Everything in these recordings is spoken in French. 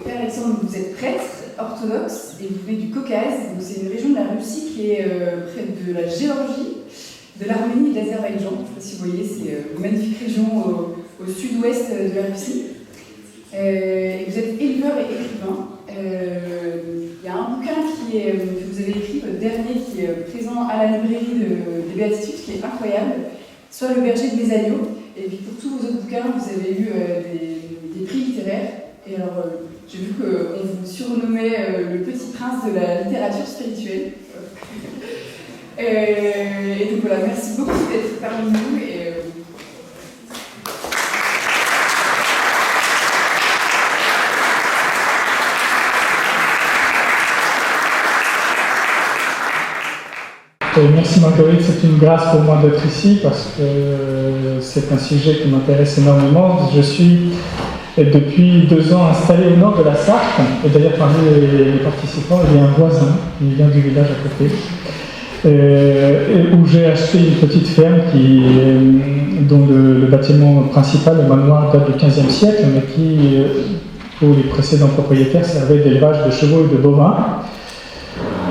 Père Alexandre, vous êtes prêtre orthodoxe et vous venez du Caucase, donc c'est une région de la Russie qui est près de la Géorgie, de l'Arménie et de l'Azerbaïdjan. Je ne sais pas si vous voyez, c'est une magnifique région au sud-ouest de la Russie. Vous êtes éleveur et écrivain. Il y a un bouquin que vous avez écrit, votre dernier, qui est présent à la librairie des Béatitudes, qui est incroyable, soit Le berger de mes agneaux. Et puis pour tous vos autres bouquins, vous avez eu des prix littéraires. Et alors, j'ai vu qu'on vous surnommait le petit prince de la littérature spirituelle. Et donc voilà, merci beaucoup d'être parmi nous. Merci Marguerite, c'est une grâce pour moi d'être ici parce que c'est un sujet qui m'intéresse énormément. Je suis depuis 2 ans installé au nord de la Sarthe, et d'ailleurs parmi les participants, il y a un voisin, il vient du village à côté, où j'ai acheté une petite ferme dont le bâtiment principal, le manoir, date du XVe siècle, mais qui, pour les précédents propriétaires, servait d'élevage de chevaux et de bovins.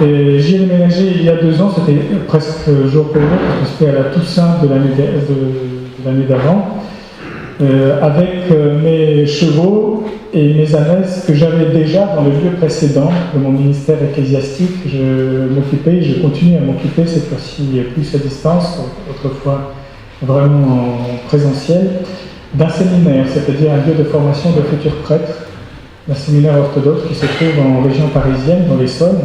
J'y ai déménagé il y a 2 ans, c'était presque jour pour jour, parce que c'était à la Toussaint de l'année d'avant, avec mes chevaux et mes ânesses que j'avais déjà dans le lieu précédent de mon ministère ecclésiastique. Je continue à m'occuper, cette fois-ci plus à distance, autrefois vraiment en présentiel, d'un séminaire, c'est-à-dire un lieu de formation de futurs prêtres, d'un séminaire orthodoxe qui se trouve en région parisienne, dans l'Essonne,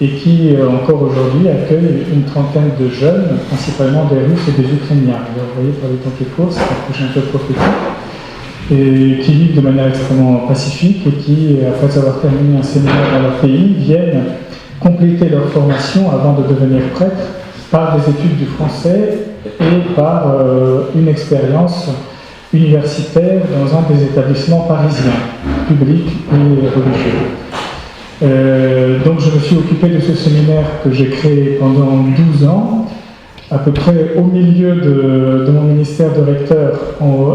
et qui, encore aujourd'hui, accueille une trentaine de jeunes, principalement des Russes et des Ukrainiens. Alors, vous voyez, pour les temps qui courent, c'est un projet un peu prophétique, et qui vivent de manière extrêmement pacifique et qui, après avoir terminé un séminaire dans leur pays, viennent compléter leur formation avant de devenir prêtres par des études du français et par une expérience universitaire dans un des établissements parisiens, publics et religieux. Donc je me suis occupé de ce séminaire que j'ai créé pendant 12 ans, à peu près au milieu de mon ministère de recteur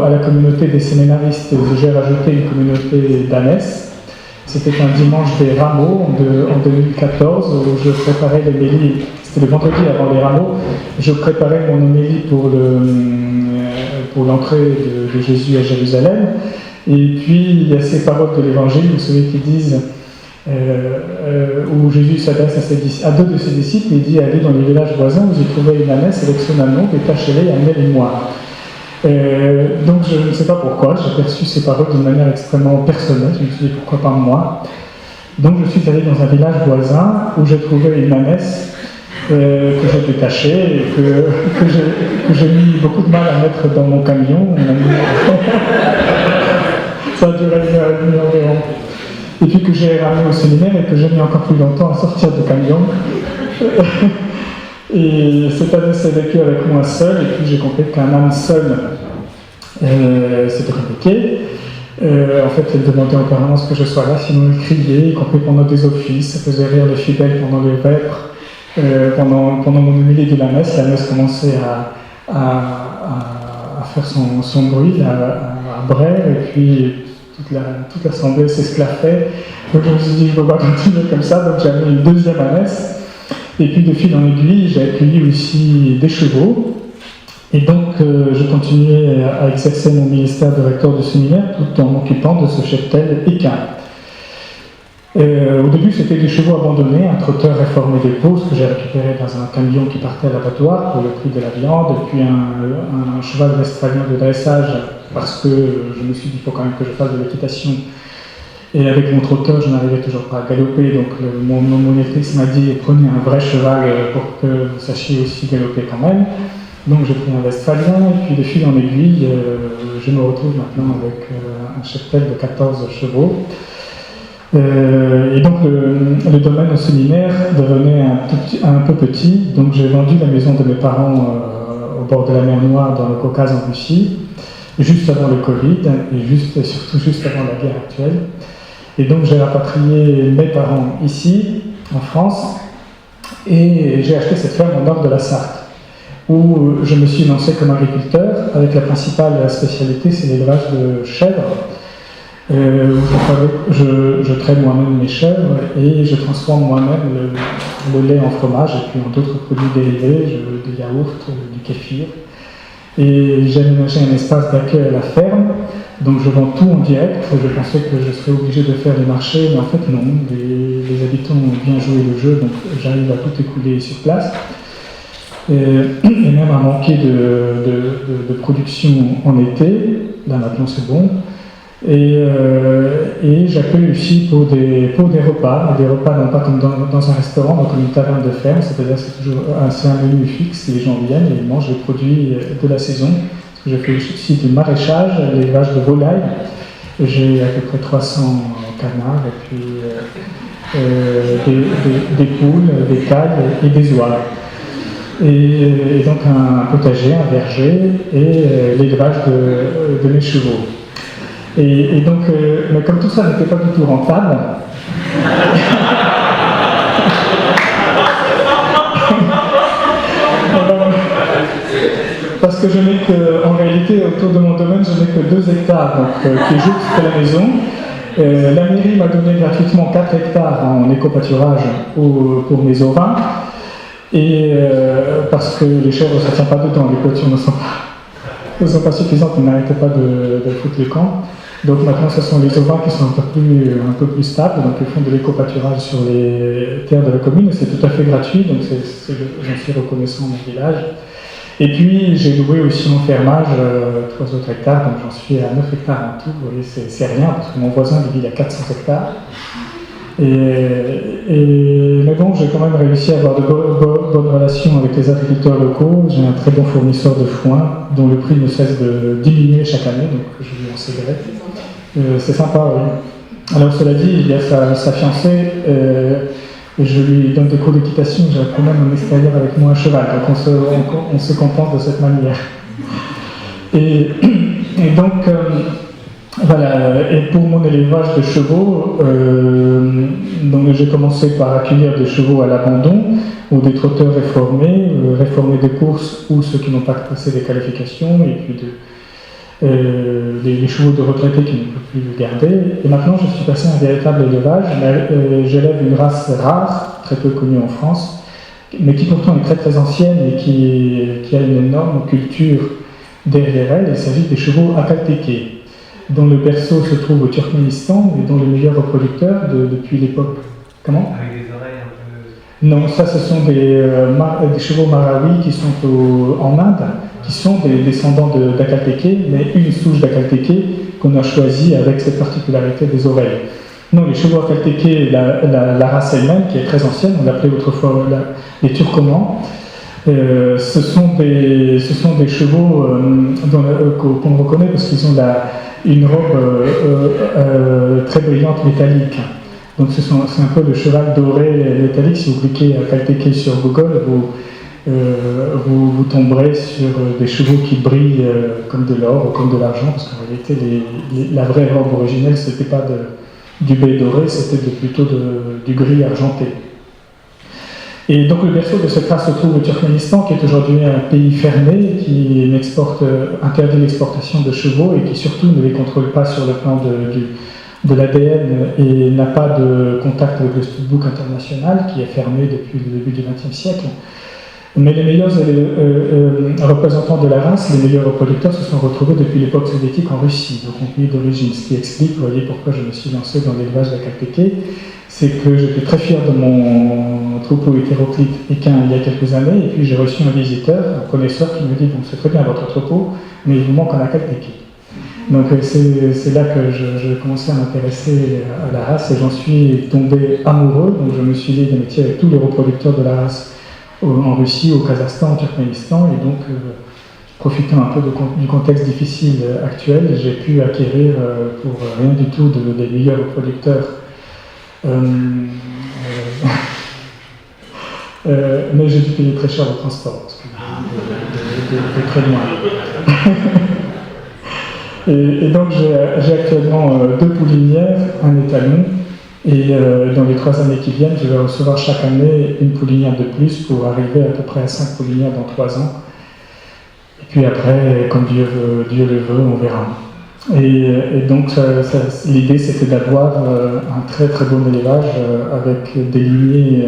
à la communauté des séminaristes. J'ai rajouté une communauté d'ânesses. C'était un dimanche des rameaux en 2014 où je préparais l'homélie. C'était le vendredi avant les rameaux. Je préparais mon homélie pour l'entrée de Jésus à Jérusalem. Et puis il y a ces paroles de l'Évangile, vous savez, qui disent où Jésus s'adresse à 2 de ses disciples et il dit: allez dans les villages voisins, vous y trouverez une ânesse avec son âneau, détachez-les et amenez-les-moi. Donc je ne sais pas pourquoi, j'ai perçu ces paroles d'une manière extrêmement personnelle. Je me suis dit pourquoi pas moi. Donc je suis allé dans un village voisin où j'ai trouvé une ânesse que j'ai détachée et que j'ai mis beaucoup de mal à mettre dans mon camion. Ça a duré 1h30 environ. Et puis que j'ai ramené au séminaire et que j'ai mis encore plus longtemps à sortir du camion. Et cette année, c'est vécu avec moi seul, et puis j'ai compris qu'un âme seul, c'était compliqué. En fait, elle demandait en permanence que je sois là, sinon elle criait, y compris pendant des offices, ça faisait rire les fidèles pendant les vêpres. Pendant mon homélie de la messe commençait à faire son bruit, à braire, et puis toute l'assemblée s'esclaffait. Donc je me suis dit, je ne peux pas continuer comme ça, donc j'ai amené une deuxième ânesse. Et puis de fil en aiguille, j'ai accueilli aussi des chevaux. Et donc je continuais à exercer mon ministère de recteur de séminaire tout en m'occupant de ce cheptel équin. Au début, c'était des chevaux abandonnés, un trotteur réformé des Pôts que j'ai récupéré dans un camion qui partait à l'abattoir pour le prix de la viande, et puis un cheval westphalien de dressage, parce que je me suis dit, il faut quand même que je fasse de l'équitation. Et avec mon trotteur, je n'arrivais toujours pas à galoper, donc mon électrice m'a dit, prenez un vrai cheval pour que vous sachiez aussi galoper quand même. Donc j'ai pris un Westphalien, et puis de fil en aiguille, je me retrouve maintenant avec un cheptel de 14 chevaux. Et donc le domaine au séminaire devenait un peu petit, donc j'ai vendu la maison de mes parents au bord de la mer Noire dans le Caucase en Russie, juste avant le Covid et surtout juste avant la guerre actuelle. Et donc j'ai rapatrié mes parents ici, en France, et j'ai acheté cette ferme au nord de la Sarthe, où je me suis lancé comme agriculteur, avec la principale spécialité, c'est l'élevage de chèvres. Je traite moi-même mes chèvres et je transforme moi-même le lait en fromage et puis en d'autres produits dérivés, du yaourt, du kéfir. Et j'ai aménagé un espace d'accueil à la ferme, donc je vends tout en direct. Je pensais que je serais obligé de faire les marchés, mais en fait non, les habitants ont bien joué le jeu, donc j'arrive à tout écouler sur place. Et même à manquer de production en été, là maintenant c'est bon. Et j'accueille aussi pour des repas, des repas non pas comme dans un restaurant, mais comme une taverne de ferme, c'est-à-dire c'est un menu fixe, les gens viennent et ils mangent les produits de la saison. Je fais aussi du maraîchage, l'élevage de volailles. J'ai à peu près 300 canards et puis des poules, des cailles et des oies. Et donc un potager, un verger et l'élevage de mes chevaux. Et donc, mais comme tout ça n'était pas du tout rentable, parce que en réalité, autour de mon domaine, je n'ai que 2 hectares, donc, qui est juste la maison. La mairie m'a donné gratuitement 4 hectares en éco-pâturage pour mes ovins, et parce que les chèvres, ça ne tient pas dedans, les clôtures ne sont pas suffisantes, ils n'arrêtaient pas de foutre les camps. Donc maintenant, ce sont les ovins qui sont un peu plus stables, donc ils font de l'éco-pâturage sur les terres de la commune, et c'est tout à fait gratuit, donc j'en suis reconnaissant à mon village. Et puis j'ai loué aussi en fermage 3 autres hectares, donc j'en suis à 9 hectares en tout. Vous voyez, c'est rien, parce que mon voisin lui, il a 400 hectares. Mais bon, j'ai quand même réussi à avoir de bonnes relations avec les agriculteurs locaux. J'ai un très bon fournisseur de foin, dont le prix ne cesse de diminuer chaque année, donc je lui en céderai. C'est sympa, oui. Alors cela dit, il y a sa fiancée, je lui donne des cours d'équitation, j'ai quand même un extérieur avec moi à cheval, donc on se compense de cette manière. Et donc, voilà, et pour mon élevage de chevaux, donc j'ai commencé par accueillir des chevaux à l'abandon, ou des trotteurs réformés de course, ou ceux qui n'ont pas passé des qualifications, et puis les chevaux de retraités qui ne peuvent plus le garder. Et maintenant, je suis passé à un véritable élevage. J'élève une race rare, très peu connue en France, mais qui pourtant est très très ancienne et qui a une énorme culture derrière elle. Il s'agit des chevaux akaltékés, dont le berceau se trouve au Turkménistan et dont le meilleur reproducteur depuis l'époque. Comment ? Avec des oreilles un peu... Non, ça ce sont des chevaux marawi qui sont en Inde, qui sont des descendants d'Akaltéké, mais une souche d'Akaltéké qu'on a choisie avec cette particularité des oreilles. Non, les chevaux Akaltéké, la race elle-même, qui est très ancienne, on l'appelait autrefois les Turcomans, ce sont des chevaux qu'on reconnaît parce qu'ils ont une robe très brillante métallique. Donc c'est un peu le cheval doré métallique. Si vous cliquez Akaltéké sur Google, vous tomberez sur des chevaux qui brillent comme de l'or ou comme de l'argent, parce qu'en réalité la vraie robe originelle c'était pas du bai doré, c'était plutôt du gris argenté. Et donc le berceau de cette race se trouve au Turkménistan, qui est aujourd'hui un pays fermé, qui interdit l'exportation de chevaux et qui surtout ne les contrôle pas sur le plan de l'ADN et n'a pas de contact avec le Studbook international, qui est fermé depuis le début du XXe siècle. Mais les meilleurs représentants de la race, les meilleurs reproducteurs, se sont retrouvés depuis l'époque soviétique en Russie, donc mon pays d'origine. Ce qui explique, vous voyez, pourquoi je me suis lancé dans l'élevage d'Akaltéké, c'est que j'étais très fier de mon troupeau hétéroclite équin il y a quelques années, et puis j'ai reçu un visiteur, un connaisseur, qui me dit « Bon, c'est très bien votre troupeau, mais il vous manque un Akaltéké ». Donc c'est là que je commençais à m'intéresser à la race, et j'en suis tombé amoureux, donc je me suis lié d'amitié avec tous les reproducteurs de la race en Russie, au Kazakhstan, au Turkménistan, et donc profitant un peu du contexte difficile actuel, j'ai pu acquérir pour rien du tout des meilleurs producteurs, mais j'ai dû payer très cher le transport, parce que de très loin. Et donc j'ai actuellement 2 poulinières, un étalon, et dans les 3 années qui viennent, je vais recevoir chaque année une poulinière de plus pour arriver à peu près à 5 poulinières dans 3 ans. Et puis après, comme Dieu le veut, on verra. Et donc l'idée c'était d'avoir un très très bon élevage avec des lignées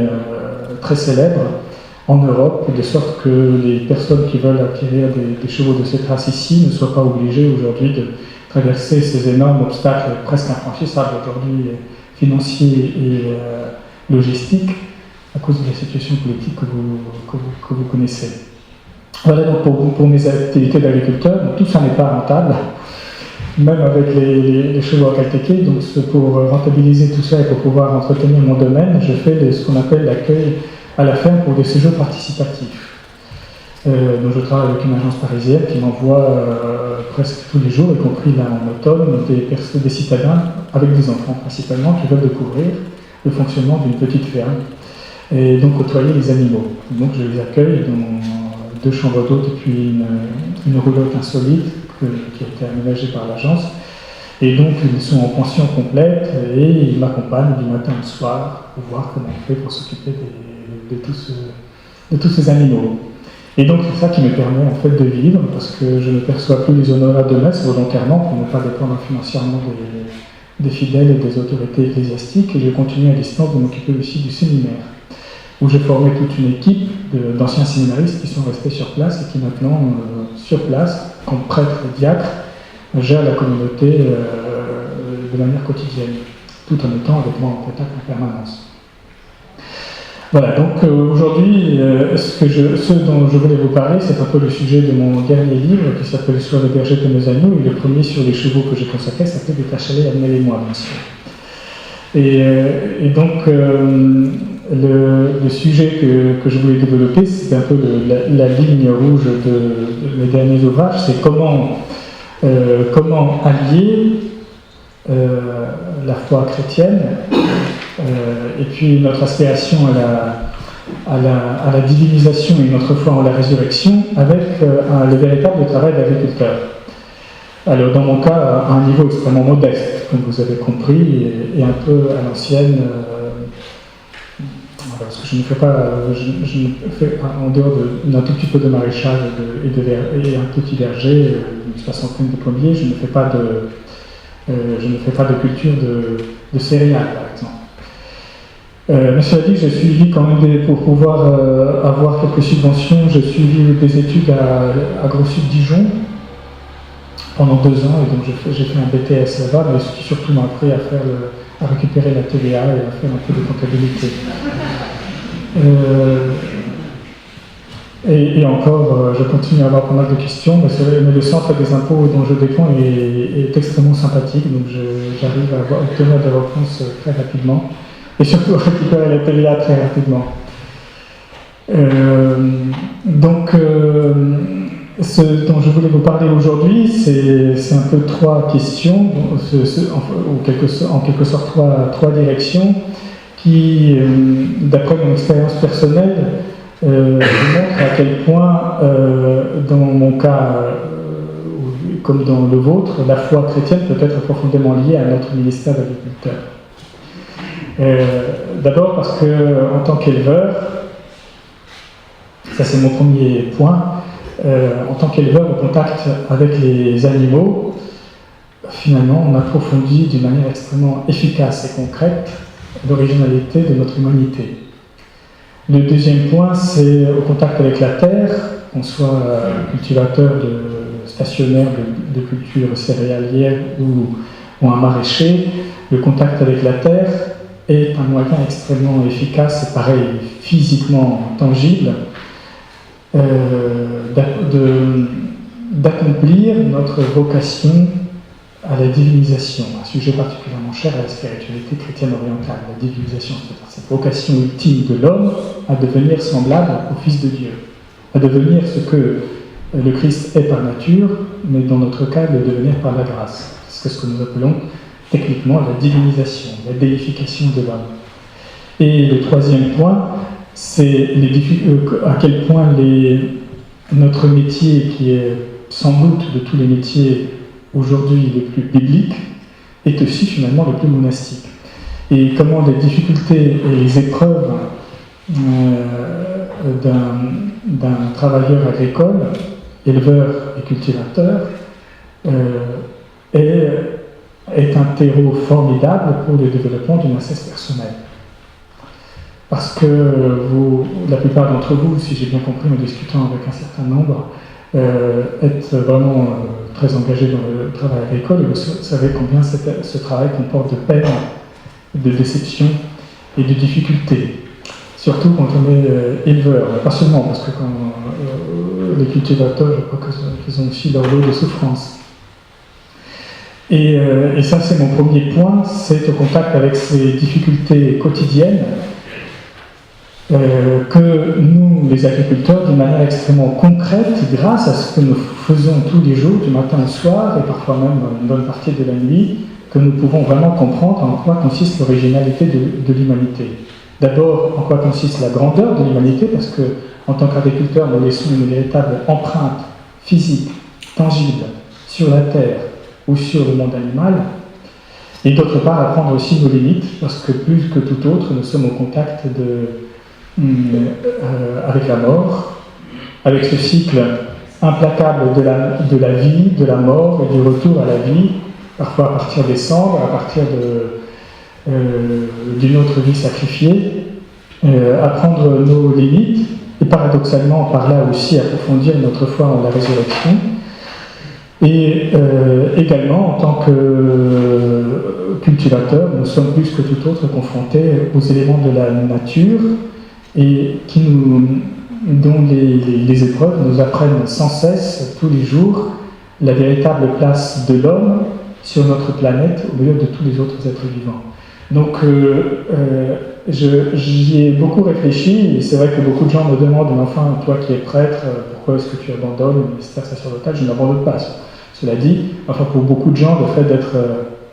très célèbres en Europe, de sorte que les personnes qui veulent acquérir des chevaux de cette race ici ne soient pas obligées aujourd'hui de traverser ces énormes obstacles presque infranchissables aujourd'hui, financiers et logistiques, à cause de la situation politique que vous connaissez. Voilà donc pour mes activités d'agriculteur. Tout ça n'est pas rentable, même avec les chevaux à caltéquer. Donc pour rentabiliser tout ça et pour pouvoir entretenir mon domaine, je fais ce qu'on appelle l'accueil à la ferme pour des séjours participatifs. Donc je travaille avec une agence parisienne qui m'envoie presque tous les jours, y compris là en automne, des citadins avec des enfants principalement qui veulent découvrir le fonctionnement d'une petite ferme et donc côtoyer les animaux. Donc je les accueille dans 2 chambres d'hôtes et puis une roulotte insolite qui a été aménagée par l'agence. Et donc ils sont en pension complète et ils m'accompagnent du matin au soir pour voir comment on fait pour s'occuper de tous ces animaux. Et donc c'est ça qui me permet en fait de vivre, parce que je ne perçois plus les honoraires de messe volontairement pour ne pas dépendre financièrement des fidèles et des autorités ecclésiastiques, et je continue à distance de m'occuper aussi du séminaire, où j'ai formé toute une équipe d'anciens séminaristes qui sont restés sur place et qui maintenant, sur place, comme prêtres et diacres, gèrent la communauté de manière quotidienne, tout en étant avec moi en contact en permanence. Voilà, donc aujourd'hui, ce dont je voulais vous parler, c'est un peu le sujet de mon dernier livre qui s'appelle Sur les bergers de mes agneaux, et le premier sur les chevaux que j'ai consacré s'appelait Des Tachalets, amenez-les-moi, bien sûr. Et donc, le sujet que je voulais développer, c'est un peu la ligne rouge de mes derniers ouvrages, c'est comment allier la foi chrétienne et puis notre aspiration à la divinisation et notre foi en la résurrection avec le véritable travail d'agriculteur. Alors dans mon cas, à un niveau extrêmement modeste, comme vous avez compris, et un peu à l'ancienne, parce que je ne fais en dehors d'un tout petit peu de maraîchage et un petit verger, une soixantaine de pommiers, je ne fais pas de culture de céréales, par exemple. Mais cela dit, j'ai suivi quand même, pour pouvoir avoir quelques subventions, j'ai suivi des études à Gros-Sud Dijon pendant 2 ans, et donc j'ai fait un BTS là-bas, mais ce qui surtout m'a appris à récupérer la TVA et à faire un peu de comptabilité. Et encore, je continue à avoir pas mal de questions, mais le centre des impôts dont je dépends est extrêmement sympathique, donc j'arrive à obtenir des réponses très rapidement, et surtout à récupérer la TVA très rapidement. Donc, ce dont je voulais vous parler aujourd'hui, c'est un peu 3 questions, en quelque sorte 3 directions, qui, d'après mon expérience personnelle, montrent à quel point, dans mon cas, comme dans le vôtre, la foi chrétienne peut être profondément liée à notre ministère d'agriculteur. D'abord parce que, en tant qu'éleveur, ça c'est mon premier point, en tant qu'éleveur au contact avec les animaux, finalement on approfondit d'une manière extrêmement efficace et concrète l'originalité de notre humanité. Le deuxième point, c'est au contact avec la terre, qu'on soit cultivateur stationnaire de culture céréalière ou un maraîcher, le contact avec la terre est un moyen extrêmement efficace et pareil, physiquement tangible, d'accomplir notre vocation à la divinisation, un sujet particulièrement particulièrement chère à la spiritualité chrétienne orientale, la divinisation, c'est-à-dire cette vocation ultime de l'homme à devenir semblable au Fils de Dieu, à devenir ce que le Christ est par nature, mais dans notre cas, de devenir par la grâce. C'est ce que nous appelons techniquement la divinisation, la déification de l'homme. Et le troisième point, c'est à quel point notre métier, qui est sans doute de tous les métiers aujourd'hui les plus bibliques, est aussi finalement le plus monastique. Et comment les difficultés et les épreuves d'un travailleur agricole, éleveur et cultivateur, est un terreau formidable pour le développement d'une ascèse personnelle. Parce que la plupart d'entre vous, si j'ai bien compris en discutant avec un certain nombre, êtes vraiment très engagés dans le travail agricole et vous savez combien ce travail comporte de peines, de déceptions et de difficultés. Surtout quand on est éleveur, mais pas seulement, parce que quand les cultivateurs, je crois qu'ils ont aussi leur lot de souffrance. Et ça, c'est mon premier point, c'est au contact avec ces difficultés quotidiennes que nous, les agriculteurs, d'une manière extrêmement concrète, grâce à ce que nous faisons tous les jours, du matin au soir, et parfois même une bonne partie de la nuit, que nous pouvons vraiment comprendre en quoi consiste l'originalité de l'humanité. D'abord, en quoi consiste la grandeur de l'humanité, parce que en tant qu'agriculteurs, nous laissons une véritable empreinte physique, tangible, sur la terre ou sur le monde animal. Et d'autre part, apprendre aussi nos limites, parce que plus que tout autre, nous sommes au contact avec la mort, avec ce cycle implacable de la vie, de la mort et du retour à la vie, parfois à partir des cendres, à partir d'une autre vie sacrifiée, apprendre nos limites et paradoxalement par là aussi approfondir notre foi en la résurrection. Et également, en tant que cultivateurs, nous sommes plus que tout autre confrontés aux éléments de la nature et dont les épreuves nous apprennent sans cesse, tous les jours, la véritable place de l'homme sur notre planète au milieu de tous les autres êtres vivants. Donc, j'y ai beaucoup réfléchi, et c'est vrai que beaucoup de gens me demandent, mais enfin, toi qui es prêtre, pourquoi est-ce que tu abandonnes le ministère sacerdotal? Je ne l'abandonne pas. Cela dit, enfin, pour beaucoup de gens, le fait d'être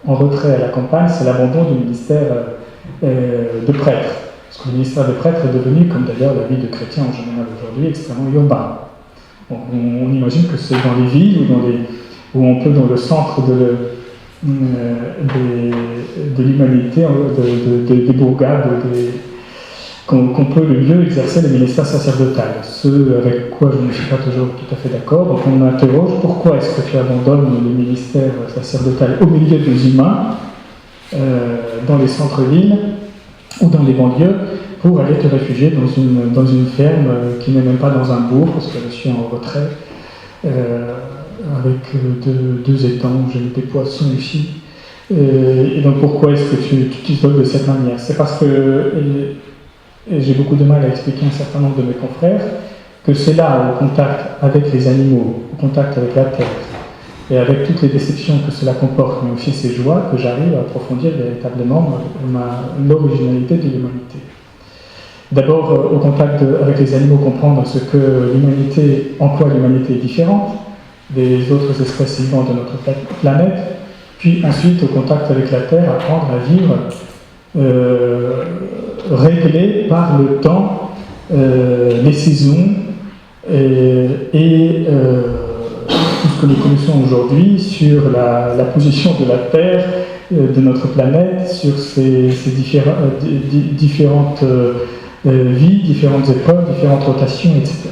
en retrait à la campagne, c'est l'abandon du ministère de prêtre. Parce que le ministère de prêtre est devenu, comme d'ailleurs la vie de chrétien en général aujourd'hui, extrêmement urbain. Bon, on imagine que c'est dans les villes ou on peut dans le centre de l'humanité, des bourgades, qu'on peut le mieux exercer le ministère sacerdotal. Ce avec quoi je ne suis pas toujours tout à fait d'accord. Donc on m'interroge, pourquoi est-ce que tu abandonnes le ministère sacerdotal au milieu des humains, dans les centres-villes ou dans les banlieues, pour aller te réfugier dans une ferme qui n'est même pas dans un bourg, parce que je suis en retrait, avec deux étangs où j'ai des poissons ici. Et donc pourquoi est-ce que tu t'isoles de cette manière? C'est parce que, et j'ai beaucoup de mal à expliquer à un certain nombre de mes confrères, que c'est là, au contact avec les animaux, au contact avec la terre, et avec toutes les déceptions que cela comporte, mais aussi ses joies, que j'arrive à approfondir véritablement l'originalité de l'humanité. D'abord, au contact avec les animaux, comprendre ce que l'humanité, en quoi l'humanité est différente des autres espèces vivantes de notre planète, puis ensuite, au contact avec la Terre, apprendre à vivre réglé par le temps, les saisons et tout ce que nous connaissons aujourd'hui sur la position de la Terre, de notre planète, sur ses différentes vies, différentes épreuves, différentes rotations, etc.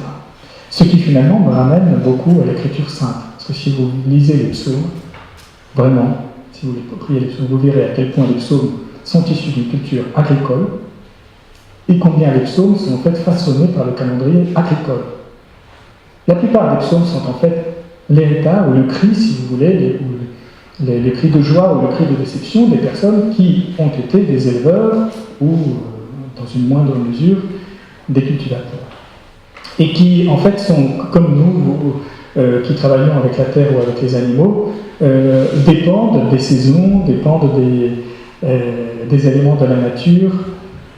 Ce qui finalement me ramène beaucoup à l'écriture sainte. Parce que si vous lisez les psaumes, vraiment, si vous priez les psaumes, vous verrez à quel point les psaumes sont issus d'une culture agricole et combien les psaumes sont en fait façonnés par le calendrier agricole. La plupart des psaumes sont en fait l'héritage ou le cri, si vous voulez, les cris de joie ou le cri de déception des personnes qui ont été des éleveurs ou, dans une moindre mesure, des cultivateurs. Et qui, en fait, sont comme nous, qui travaillons avec la terre ou avec les animaux, dépendent des saisons, dépendent des éléments de la nature.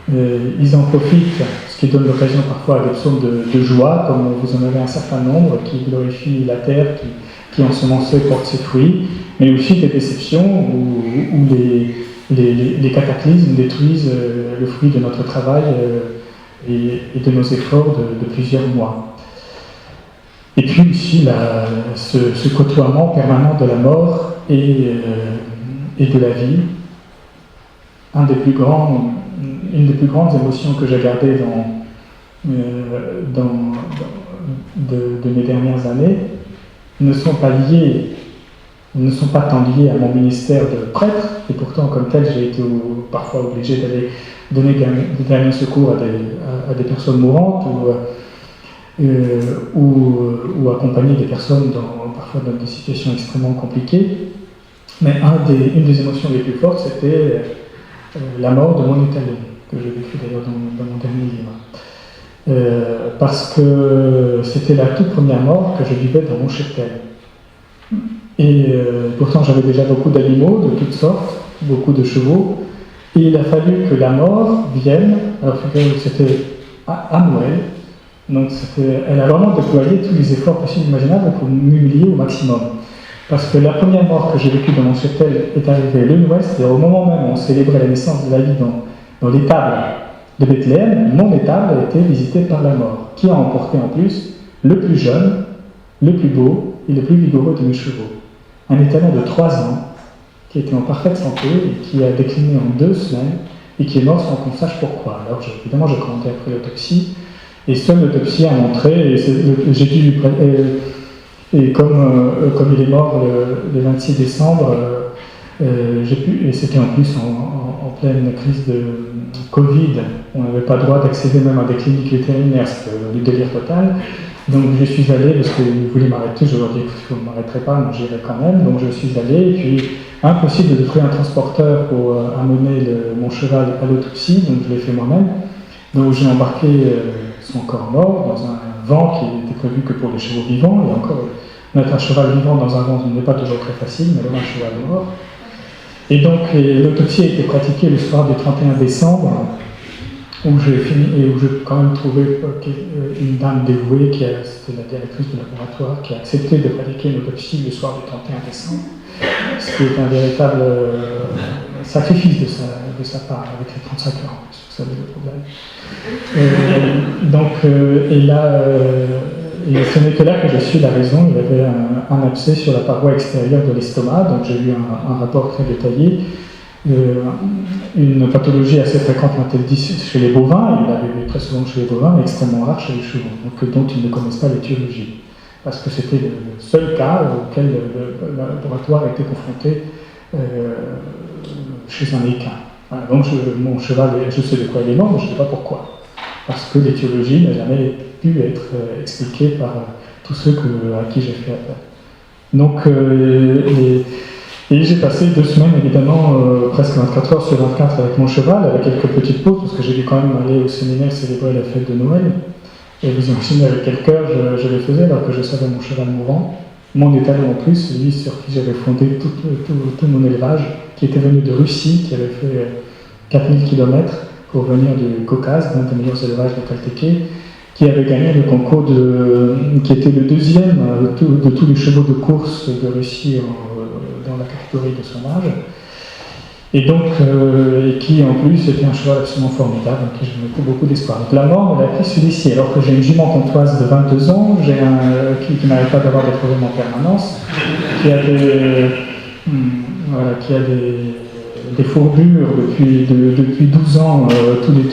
Ils en profitent, ce qui donne l'occasion parfois à des psaumes de joie, comme vous en avez un certain nombre, qui glorifient la terre, qui ensemencée porte ses fruits, mais aussi des déceptions où les cataclysmes détruisent le fruit de notre travail et de nos efforts de plusieurs mois. Et puis aussi ce côtoiement permanent de la mort et de la vie. Une des plus grandes émotions que j'ai gardées de mes dernières années ne sont pas tant liées à mon ministère de prêtre, et pourtant comme tel j'ai été parfois obligé d'aller donner des derniers secours à des personnes mourantes ou accompagner des personnes parfois dans des situations extrêmement compliquées. Mais une des émotions les plus fortes, c'était la mort de mon étalon, que j'ai décrit d'ailleurs dans mon dernier livre. Parce que c'était la toute première mort que je vivais dans mon cheptel. Et pourtant j'avais déjà beaucoup d'animaux de toutes sortes, beaucoup de chevaux, et il a fallu que la mort vienne. Alors c'était à Noël, donc elle a vraiment déployé tous les efforts possibles et imaginables pour m'humilier au maximum. Parce que la première mort que j'ai vécue dans mon cheptel est arrivée le Noël, c'est-à-dire au moment même où on célébrait la naissance de la vie dans l'étable de Bethléem. Mon étable a été visitée par la mort, qui a emporté en plus le plus jeune, le plus beau et le plus vigoureux de mes chevaux. Un étalon de 3 ans, qui était en parfaite santé et qui a décliné en 2 semaines et qui est mort sans qu'on sache pourquoi. Alors évidemment j'ai commenté après l'autopsie, et seule l'autopsie a montré, et comme il est mort le 26 décembre, et c'était en plus en pleine crise de Covid, on n'avait pas le droit d'accéder même à des cliniques vétérinaires, c'était du délire total. Donc je suis allé, parce qu'ils voulaient m'arrêter, je leur ai dit que vous ne m'arrêterez pas, donc j'irai quand même. Donc je suis allé, et puis impossible de trouver un transporteur pour amener mon cheval à l'autopsie, donc je l'ai fait moi-même. Donc j'ai embarqué son corps mort dans un vent qui était prévu que pour les chevaux vivants, et encore, mettre un cheval vivant dans un vent n'est pas toujours très facile, mais alors un cheval mort. Et donc l'autopsie a été pratiquée le soir du 31 décembre, où j'ai quand même trouvé une dame dévouée, c'était la directrice du laboratoire, qui a accepté de pratiquer une autopsie le soir du 31 décembre, ce qui est un véritable sacrifice de sa part, avec les 35 heures en plus, vous savez le problème. Et ce n'est que là que je suis la raison. Il y avait un abcès sur la paroi extérieure de l'estomac, donc j'ai eu un rapport très détaillé. Une pathologie assez fréquente, m'a-t-elle dit, chez les bovins, il arrivait très souvent chez les bovins, mais extrêmement rare chez les chevaux, donc dont ils ne connaissent pas l'étiologie, parce que c'était le seul cas auquel le laboratoire a été confronté chez un équin. Voilà, donc mon cheval, je sais de quoi il est mort, mais je ne sais pas pourquoi, parce que l'étiologie n'a jamais pu être expliquée par tous ceux à qui j'ai fait appel. Donc, et j'ai passé 2 semaines, évidemment, presque 24 heures sur 24 avec mon cheval, avec quelques petites pauses, parce que j'ai dû quand même aller au séminaire célébrer la fête de Noël. Et vous imaginez avec quel cœur je le faisais, alors que je savais mon cheval mourant. Mon étalon en plus, celui sur qui j'avais fondé tout mon élevage, qui était venu de Russie, qui avait fait 4000 km pour venir du Caucase, l'un des meilleurs élevages de Kaltéké, qui avait gagné le concours qui était le 2e de tous les chevaux de course de Russie dans la catégorie de son âge, et donc qui en plus était un cheval absolument formidable, en qui je mettais beaucoup d'espoir. Donc la mort me l'a pris celui-ci, alors que j'ai une jument comtoise de 22 ans, qui n'arrête pas d'avoir des problèmes en permanence, qui a des fourbures depuis 12 ans, tous les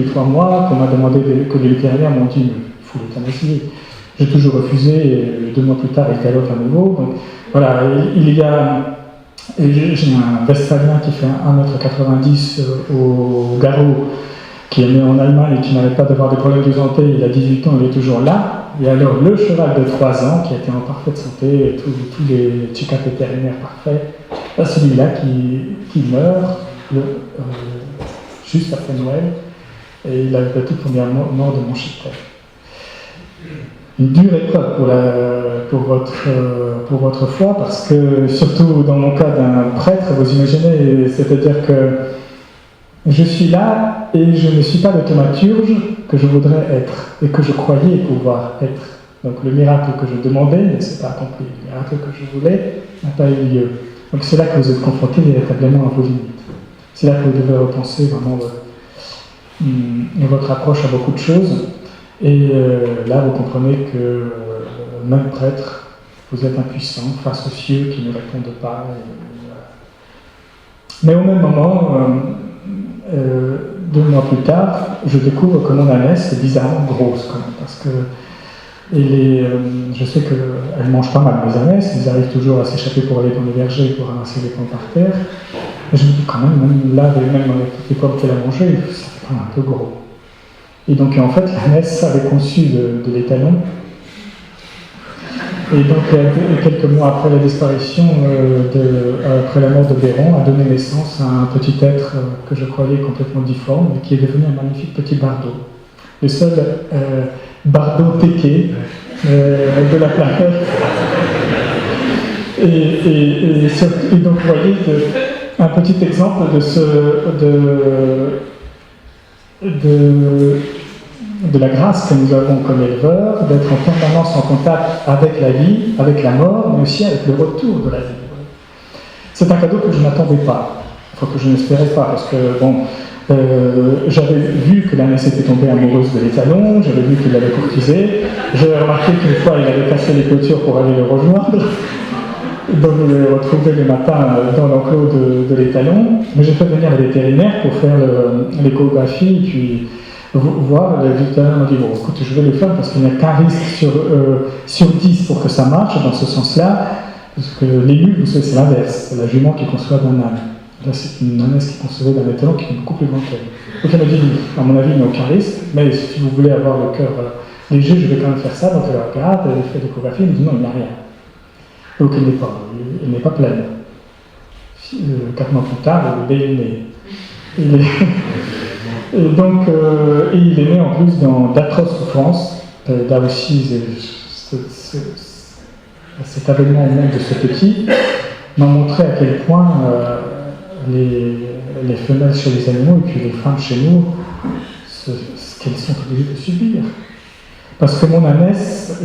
3 mois, qu'on m'a demandé, que les vétérinaires m'ont dit il faut l'euthanasier. J'ai toujours refusé, et 2 mois plus tard, il galope à nouveau. Donc, voilà, j'ai un Westphalien qui fait 1,90 m au garrot, qui est né en Allemagne et qui n'arrête pas d'avoir des problèmes de santé. Il a 18 ans, il est toujours là. Et alors le cheval de 3 ans, qui a été en parfaite santé, tous les check-ups vétérinaires parfaits, celui-là qui meurt juste après Noël, et il a la toute première mort de mon cheptel. une dure épreuve pour votre foi, parce que, surtout dans mon cas d'un prêtre, vous imaginez, c'est-à-dire que je suis là et je ne suis pas le thaumaturge que je voudrais être et que je croyais pouvoir être. Donc le miracle que je demandais ne s'est pas accompli, le miracle que je voulais n'a pas eu lieu. Donc c'est là que vous êtes confronté véritablement à vos limites. C'est là que vous devez repenser vraiment votre approche à beaucoup de choses. Et là, vous comprenez que, même prêtre, vous êtes impuissant face aux cieux qui ne répondent pas. Mais au même moment, 2 mois plus tard, je découvre que mon ânesse est bizarrement grosse quand même, parce que je sais qu'elles mangent pas mal, mes ânesses, elles arrivent toujours à s'échapper pour aller dans les vergers pour ramasser les pommes par terre. Et je me dis quand même là, même avec toutes les pommes qu'elle a mangées, ça fait quand même un peu gros. Et donc en fait, l'ânesse avait conçu de l'étalon. Et donc quelques mois après la disparition, après la mort de Béron, a donné naissance à un petit être que je croyais complètement difforme et qui est devenu un magnifique petit bardeau. Le seul bardeau téqué de la planète. Et donc vous voyez un petit exemple de la grâce que nous avons comme éleveurs, d'être en permanence en contact avec la vie, avec la mort, mais aussi avec le retour de la vie. C'est un cadeau que je n'attendais pas, enfin que je n'espérais pas, parce que bon, j'avais vu que l'ânesse était tombée amoureuse de l'étalon, j'avais vu qu'il l'avait courtisé, j'avais remarqué qu'une fois il avait cassé les clôtures pour aller le rejoindre, donc je l'ai retrouvé le matin dans l'enclos de l'étalon, mais j'ai fait venir le vétérinaire pour faire l'échographie, puis voir, le vétérinaire m'a dit bon écoute, je vais le faire parce qu'il n'y a qu'un risque sur 10 pour que ça marche dans ce sens-là, parce que l'élu, vous savez, c'est l'inverse, c'est la jument qui conçoit d'un âne. Là, c'est une ânesse qui concevait d'un étalon qui est beaucoup plus grand qu'elle. Donc elle m'a dit, à mon avis, il n'y a aucun risque, mais si vous voulez avoir le cœur léger, je vais quand même faire ça. Donc elle regarde, elle fait l'échographie, elle me dit non, il n'y a rien. Donc elle n'est pas pleine. 4 mois plus tard, le bébé est né. Et donc, il est né en plus dans d'atroces souffrances. Là aussi, cet avènement au monde de ce petit m'a montré à quel point les femelles chez les animaux et puis les femmes chez nous, ce qu'elles sont obligées de subir. Parce que mon ânesse,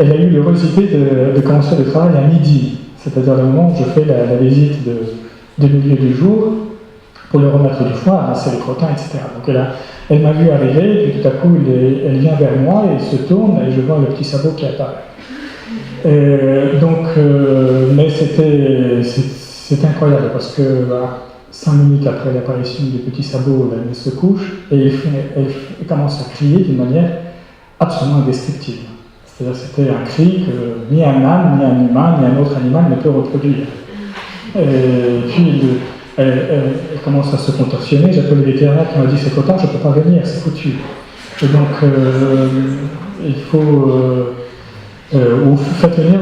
elle a eu l'heureux idée de commencer le travail à midi, c'est-à-dire le moment où je fais la visite de milieu du jour, pour lui remettre du foin, ramasser les crottins, etc. Donc elle m'a vu arriver, et puis tout à coup elle vient vers moi et se tourne, et je vois le petit sabot qui apparaît. Mais c'était incroyable, parce que 5 minutes après l'apparition du petit sabot, elle se couche, et elle commence à crier d'une manière absolument indestructible. C'est-à-dire c'était un cri que ni un âne, ni un humain, ni un autre animal ne peut reproduire. Et puis elle commence à se contorsionner, j'appelle le vétérinaire qui m'a dit c'est trop tard, je ne peux pas venir, c'est foutu. Et donc il faut ou faites venir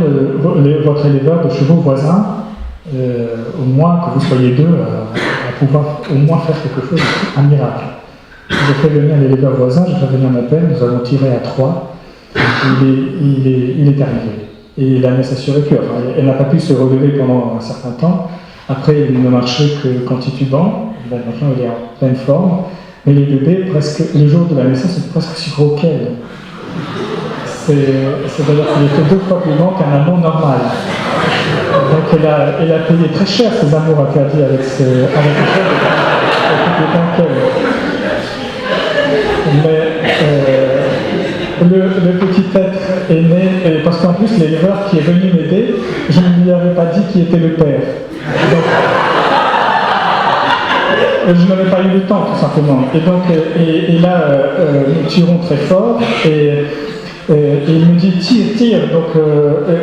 votre éleveur de chevaux voisins, au moins que vous soyez deux à pouvoir au moins faire quelque chose, un miracle. J'ai fait venir l'éleveur voisin, j'ai fait venir mon père, nous avons tiré à 3, il est arrivé. Et l'ânesse a survécu, enfin, elle n'a pas pu se relever pendant un certain temps. Après, il ne marchait que qu'en titubant. Bon, maintenant, il est en pleine forme. Mais les bébés, le jour de la naissance, c'est presque aussi gros qu'elle. C'est-à-dire qu'il était 2 fois plus grand qu'un amour normal. Donc, elle a payé très cher ses amours interdits avec les choses plus grands qu'elle. Mais le petit être est né, parce qu'en plus, l'éleveur qui est venu m'aider, je ne lui avais pas dit qui était le père. Donc, je n'avais pas eu le temps, tout simplement. Et donc, et là, nous tirons très fort, et il me dit tire. Donc,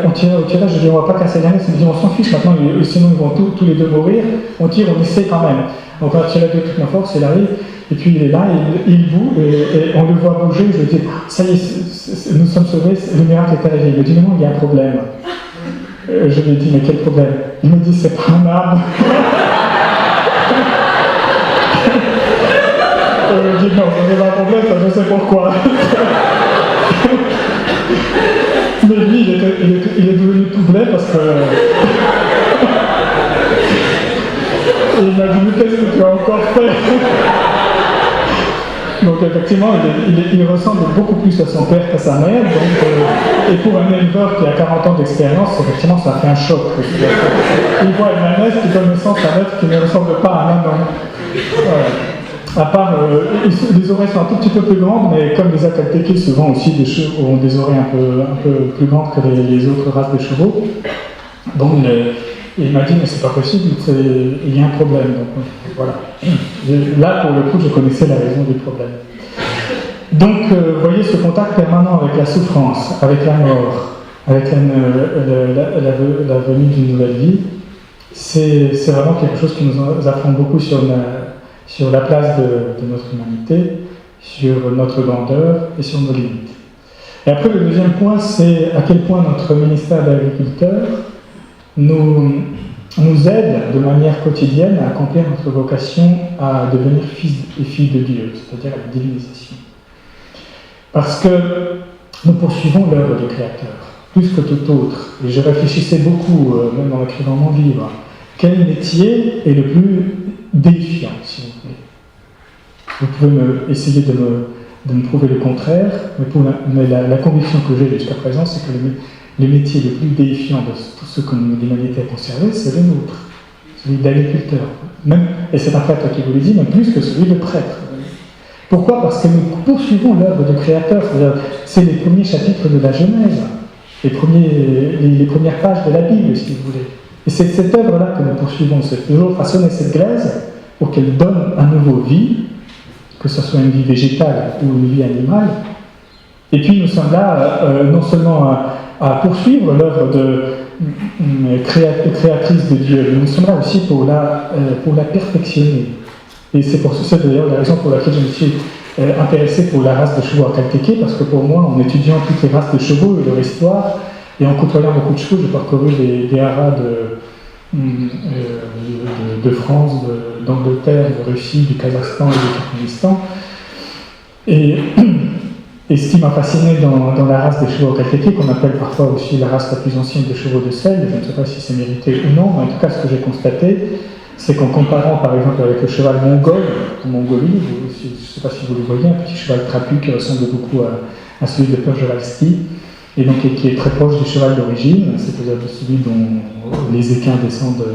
on tire au tirage, je dis on va pas casser la laisse, il me dit on s'en fiche maintenant, sinon ils vont tous les deux mourir. On tire, on essaie quand même. Donc, on va tirer de toute ma force, il arrive, et puis il est là, il boue, et on le voit bouger. Je lui dis ça y est, nous sommes sauvés, le miracle est arrivé. Il me dit non, il y a un problème. Je lui ai dit mais quel problème? Il me dit c'est pas un arbre. Je lui ai dit non, c'est pas un problème, ça, je sais pourquoi. Mais lui, il est devenu tout blé parce que. Il m'a dit, qu'est-ce que tu as encore fait? Donc effectivement, il ressemble beaucoup plus à son père qu'à sa mère. Donc, et pour un éleveur qui a 40 ans d'expérience, effectivement, ça fait un choc. Il voit une manette qui donne naissance à un être qui ne ressemble pas à un homme. Voilà. À part, les oreilles sont un tout petit peu plus grandes, mais comme les Akalteke, souvent aussi des chevaux ont des oreilles un peu plus grandes que les autres races de chevaux. Donc il m'a dit, mais c'est pas possible, il y a un problème. Donc voilà. Là, pour le coup, je connaissais la raison du problème. Donc, vous voyez ce contact permanent avec la souffrance, avec la mort, avec la venue d'une nouvelle vie, c'est vraiment quelque chose qui nous apprend beaucoup sur la place de notre humanité, sur notre grandeur et sur nos limites. Et après, le deuxième point, c'est à quel point notre ministère de l'Agriculteur nous aide de manière quotidienne à accomplir notre vocation à devenir fils et filles de Dieu, c'est-à-dire la divinisation. Parce que nous poursuivons l'œuvre du Créateur, plus que tout autre. Et je réfléchissais beaucoup, même en écrivant mon livre, quel métier est le plus défiant, si vous voulez. Vous pouvez essayer de me prouver le contraire, mais la conviction que j'ai jusqu'à présent, c'est que les métiers les plus défiants de tout ce que l'humanité a conservé, c'est le nôtre, celui d'agriculteur. Et c'est un prêtre qui vous le dit, même plus que celui de prêtre. Pourquoi? Parce que nous poursuivons l'œuvre du Créateur, c'est les premiers chapitres de la Genèse, les premières pages de la Bible, si vous voulez. Et c'est cette œuvre-là que nous poursuivons, c'est toujours façonner cette glaise pour qu'elle donne à nouveau vie, que ce soit une vie végétale ou une vie animale. Et puis nous sommes là non seulement à poursuivre l'œuvre créatrice de Dieu, mais nous sommes là aussi pour la perfectionner. Et c'est d'ailleurs la raison pour laquelle je me suis intéressé pour la race de chevaux Akalteke, parce que pour moi, en étudiant toutes les races de chevaux et leur histoire, et en côtoyant beaucoup de chevaux, j'ai parcouru des haras de France, d'Angleterre, de Russie, du Kazakhstan et du Turkménistan. Et ce qui m'a fasciné dans la race des chevaux Akalteke, qu'on appelle parfois aussi la race la plus ancienne des chevaux de sel, je ne sais pas si c'est mérité ou non, mais en tout cas ce que j'ai constaté, c'est qu'en comparant par exemple avec le cheval mongol, en Mongolie, je ne sais pas si vous le voyez, un petit cheval trapu qui ressemble beaucoup à celui de Przewalski, et donc qui est très proche du cheval d'origine, c'est-à-dire de celui dont les équins descendent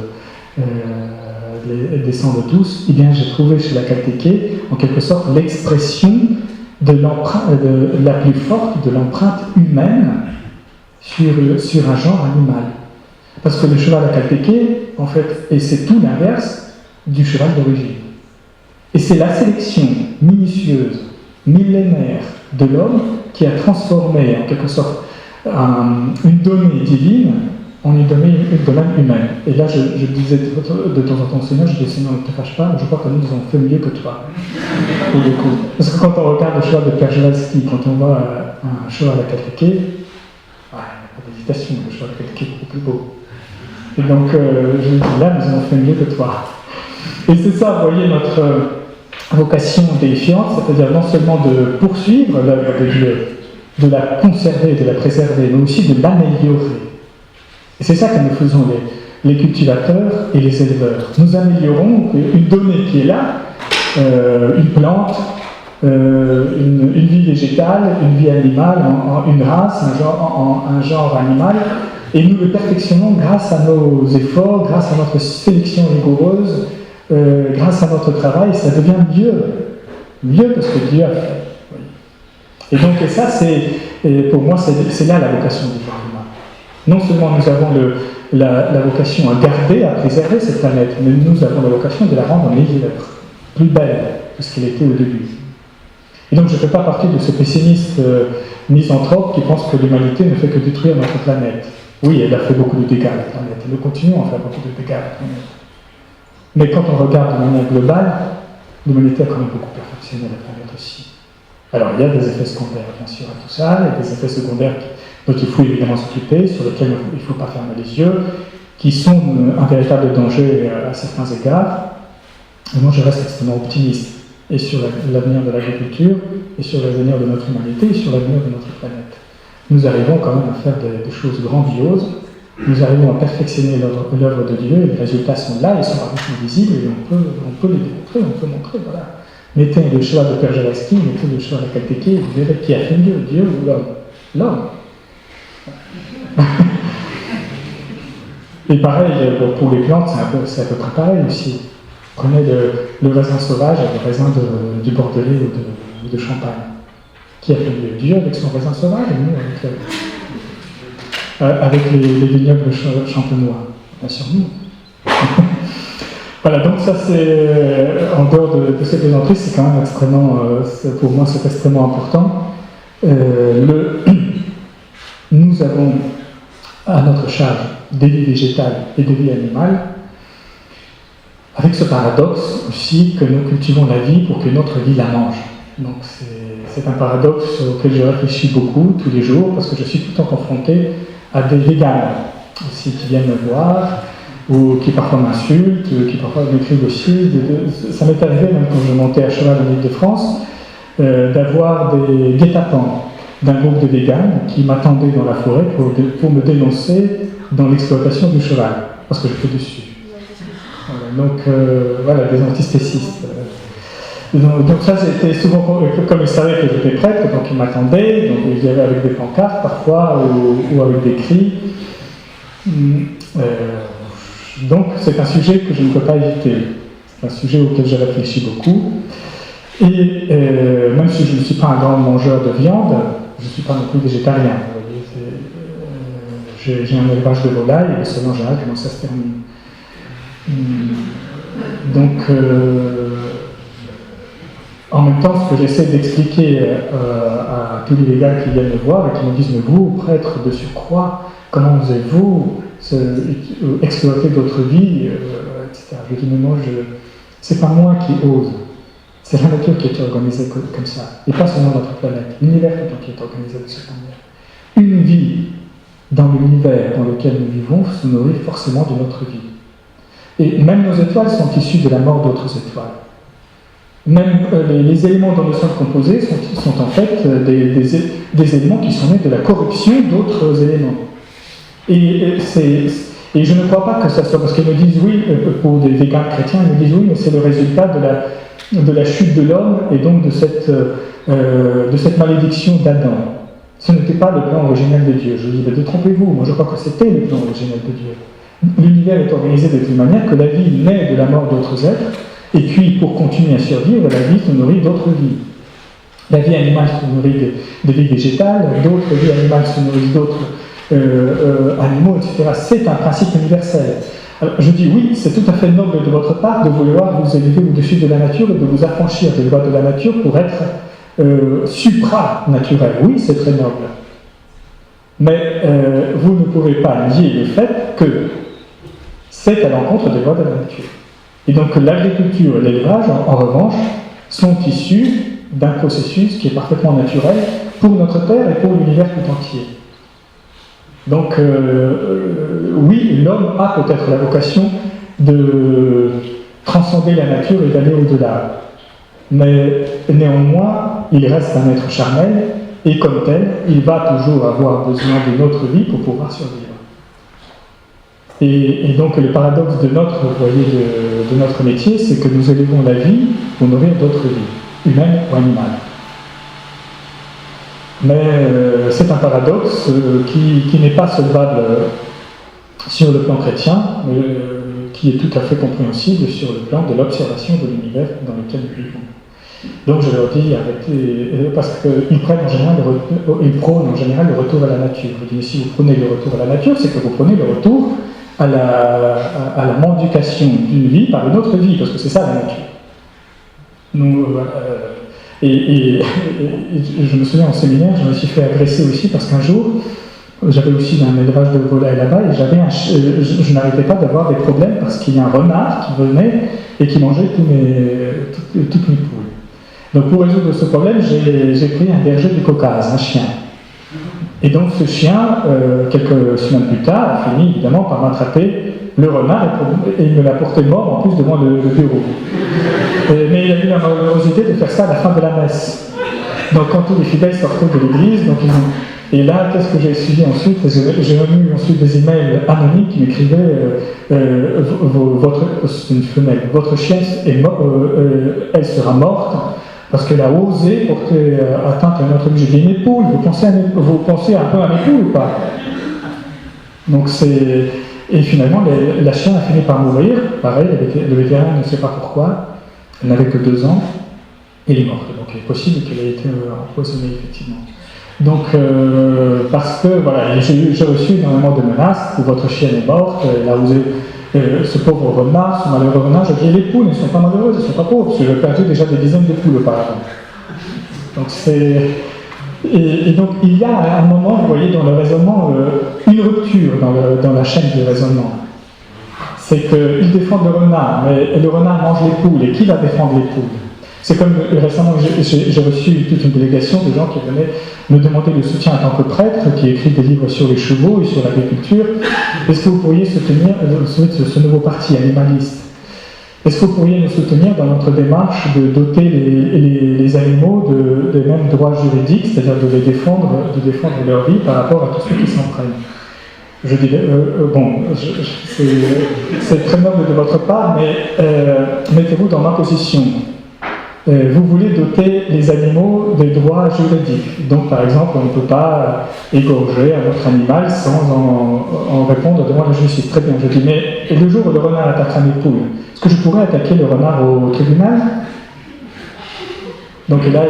tous, eh bien j'ai trouvé chez l'Akalteke en quelque sorte l'expression la plus forte de l'empreinte humaine sur un genre animal. Parce que le cheval Akalteke, en fait, et c'est tout l'inverse du cheval d'origine. Et c'est la sélection minutieuse, millénaire de l'homme qui a transformé, en quelque sorte, une donnée divine en une donnée humaine. Et là, je disais de temps en temps au Seigneur, je dis, Seigneur, ne te fâche pas, je crois que nous avons fait mieux que toi. Pour le coup. Parce que quand on regarde le cheval de Przewalski, quand on voit un cheval Akalteke, il n'y a pas d'hésitation, le cheval Akalteke est beaucoup plus beau. Et donc, je dis, là, nous avons fait mieux que toi. Et c'est ça, vous voyez, notre vocation défiante, c'est-à-dire non seulement de poursuivre l'œuvre de Dieu, de la conserver, de la préserver, mais aussi de l'améliorer. Et c'est ça que nous faisons, les cultivateurs et les éleveurs. Nous améliorons une donnée qui est là, une plante, une vie végétale, une vie animale, une race, un genre animal, et nous le perfectionnons grâce à nos efforts, grâce à notre sélection rigoureuse, grâce à notre travail, ça devient mieux que ce que Dieu a fait. Et donc, pour moi, c'est là la vocation du genre humain. Non seulement nous avons la vocation à garder, à préserver cette planète, mais nous avons la vocation de la rendre meilleure, plus belle que ce qu'elle était au début. Et donc je ne fais pas partie de ce pessimiste misanthrope qui pense que l'humanité ne fait que détruire notre planète. Oui, elle a fait beaucoup de dégâts à la planète, et nous continuons à faire beaucoup de dégâts à la planète. Mais quand on regarde de manière globale, l'humanité a quand même beaucoup perfectionné la planète aussi. Alors il y a des effets secondaires bien sûr à tout ça, il y a des effets secondaires dont il faut évidemment s'occuper, sur lesquels il ne faut pas fermer les yeux, qui sont un véritable danger à certains égards. Et moi je reste extrêmement optimiste, et sur l'avenir de l'agriculture, et sur l'avenir de notre humanité, et sur l'avenir de notre planète. nous arrivons quand même à faire des choses grandioses, nous arrivons à perfectionner l'œuvre de Dieu, et les résultats sont là, ils sont rapidement visibles, et on peut les démontrer, on peut montrer, voilà. Mettez le choix de Père Javaski, mettez le choix de la Caltéquée, vous verrez qui a fait mieux, Dieu ou l'homme. L'homme. Et pareil, pour les plantes, c'est à peu près pareil aussi. Prenez le raisin sauvage et le raisin du Bordelais ou de Champagne. Qui a fait mieux? Dieu avec son raisin sauvage et nous avec les vignobles champenois? Bien sûr, nous. Voilà, donc ça c'est, en dehors de ces plaisanteries, c'est quand même extrêmement, pour moi c'est extrêmement important. Nous avons à notre charge des vies végétales et des vies animales, avec ce paradoxe aussi que nous cultivons la vie pour que notre vie la mange. Donc c'est un paradoxe auquel je réfléchis beaucoup tous les jours, parce que je suis tout le temps confronté à des véganes aussi qui viennent me voir, ou qui parfois m'insultent, qui parfois m'écrivent aussi. Ça m'est arrivé, même quand je montais à cheval en Île-de-France, d'avoir des guet-apens d'un groupe de véganes qui m'attendaient dans la forêt pour me dénoncer dans l'exploitation du cheval, parce que j'étais dessus. Voilà, donc voilà, des antispécistes. Donc ça, c'était souvent, comme ils savaient que j'étais prêtre, donc ils m'attendaient, donc ils y allaient avec des pancartes parfois, ou avec des cris. Donc c'est un sujet que je ne peux pas éviter. C'est un sujet auquel j'ai réfléchi beaucoup. Et même si je ne suis pas un grand mangeur de viande, je ne suis pas non plus végétarien. J'ai un élevage de volailles, et selon général, comment ça se termine. Donc, en même temps, ce que j'essaie d'expliquer à tous les gars qui viennent me voir et qui me disent « Mais vous, prêtre de surcroît, comment osez-vous exploiter d'autres vies ?» etc. Je dis « Mais moi, c'est pas moi qui ose. C'est la nature qui est organisée comme ça. Et pas seulement notre planète. L'univers qui est organisé de cette manière. Une vie dans l'univers dans lequel nous vivons se nourrit forcément d'une autre vie. Et même nos étoiles sont issues de la mort d'autres étoiles. Même les éléments dont nous sommes composés sont en fait des éléments qui sont nés de la corruption d'autres éléments. Et je ne crois pas que ça soit, parce qu'ils me disent oui, pour des véganes chrétiens, ils me disent oui, mais c'est le résultat de la chute de l'homme et donc de cette malédiction d'Adam. Ce n'était pas le plan originel de Dieu. Je dis, mais détrompez-vous, moi je crois que c'était le plan originel de Dieu. L'univers est organisé de telle manière que la vie naît de la mort d'autres êtres, et puis pour continuer à survivre, la vie se nourrit d'autres vies. La vie animale se nourrit des vies végétales, d'autres vies animales se nourrissent d'autres animaux, etc. C'est un principe universel. Alors, je dis oui, c'est tout à fait noble de votre part de vouloir vous élever au-dessus de la nature et de vous affranchir des lois de la nature pour être supranaturel. Oui, c'est très noble. Mais vous ne pouvez pas nier le fait que c'est à l'encontre des lois de la nature. Et donc l'agriculture et l'élevage, en revanche, sont issus d'un processus qui est parfaitement naturel pour notre Terre et pour l'univers tout entier. Donc oui, l'homme a peut-être la vocation de transcender la nature et d'aller au-delà. Mais néanmoins, il reste un être charnel, et comme tel, il va toujours avoir besoin d'une autre vie pour pouvoir survivre. Et donc le paradoxe de notre métier, c'est que nous élevons la vie pour nourrir d'autres vies, humaines ou animales. Mais c'est un paradoxe qui n'est pas solvable sur le plan chrétien, mais qui est tout à fait compréhensible sur le plan de l'observation de l'univers dans lequel nous vivons. Donc je leur dis arrêtez, parce qu'ils prônent en général le retour à la nature. Je dis, si vous prenez le retour à la nature, c'est que vous prenez le retour à la mendication d'une vie par une autre vie, parce que c'est ça la nature. Et je me souviens en séminaire, je me suis fait agresser aussi parce qu'un jour, j'avais aussi un élevage de volailles là-bas et je n'arrêtais pas d'avoir des problèmes parce qu'il y a un renard qui venait et qui mangeait toutes mes poules. Donc pour résoudre ce problème, j'ai pris un berger du Caucase, un chien. Et donc ce chien, quelques semaines plus tard, a fini évidemment par m'attraper le renard et il me l'a porté mort en plus devant le bureau. Mais il a eu la malheureusité de faire ça à la fin de la messe. Donc quand tous les fidèles sortaient de l'église, donc Et là, qu'est-ce que j'ai suivi ensuite? J'ai remis ensuite des emails anonymes qui m'écrivaient c'est une femelle, votre chienne elle sera morte parce qu'elle a osé porter atteinte à notre vie. J'ai dit, une épaule, vous pensez un peu à une épaule ou pas? Donc et finalement, la chienne a fini par mourir. Pareil, le vétérinaire ne sait pas pourquoi. Elle n'avait que 2 ans. Et elle est morte. Donc il est possible qu'elle ait été empoisonnée, effectivement. Donc, parce que, voilà, j'ai reçu énormément de menaces, que votre chienne est morte, elle a osé, ce pauvre renard, ce malheureux renard, je dis, les poules ne sont pas malheureuses, elles ne sont pas pauvres, parce que j'ai perdu déjà des dizaines de poules auparavant. Donc et donc il y a un moment, vous voyez, dans le raisonnement, une rupture dans la chaîne du raisonnement. C'est qu'ils défendent le renard, mais le renard mange les poules, et qui va défendre les poules? C'est comme récemment, j'ai reçu toute une délégation de gens qui venaient me demander le soutien en tant que prêtre, qui écrit des livres sur les chevaux et sur l'agriculture. Est-ce que vous pourriez soutenir ce nouveau parti animaliste? Est-ce que vous pourriez nous soutenir dans notre démarche de doter les animaux de mêmes droits juridiques, c'est-à-dire de défendre leur vie par rapport à tous ceux qui s'en prennent? Je dirais, c'est très noble de votre part, mais mettez-vous dans ma position. Vous voulez doter les animaux des droits juridiques. Donc, par exemple, on ne peut pas égorger un autre animal sans en répondre devant la justice. Très bien, je dis, mais le jour où le renard attaquera mes poules, est-ce que je pourrais attaquer le renard au tribunal? Donc là,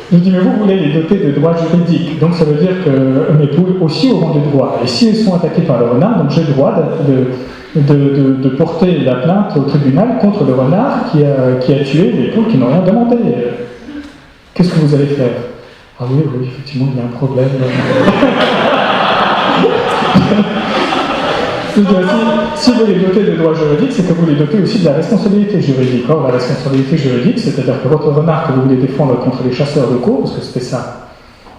je dis, mais vous voulez les doter de droits juridiques. Donc ça veut dire que mes poules aussi auront des droits. Et si elles sont attaquées par le renard, donc j'ai le droit de porter la plainte au tribunal contre le renard qui a tué des poules qui n'ont rien demandé. Qu'est-ce que vous allez faire? Ah oui, effectivement, il y a un problème. Si vous les dotez de droits juridiques, c'est que vous les dotez aussi de la responsabilité juridique. Or, la responsabilité juridique, c'est-à-dire que votre renard que vous voulez défendre contre les chasseurs locaux, parce que c'était ça.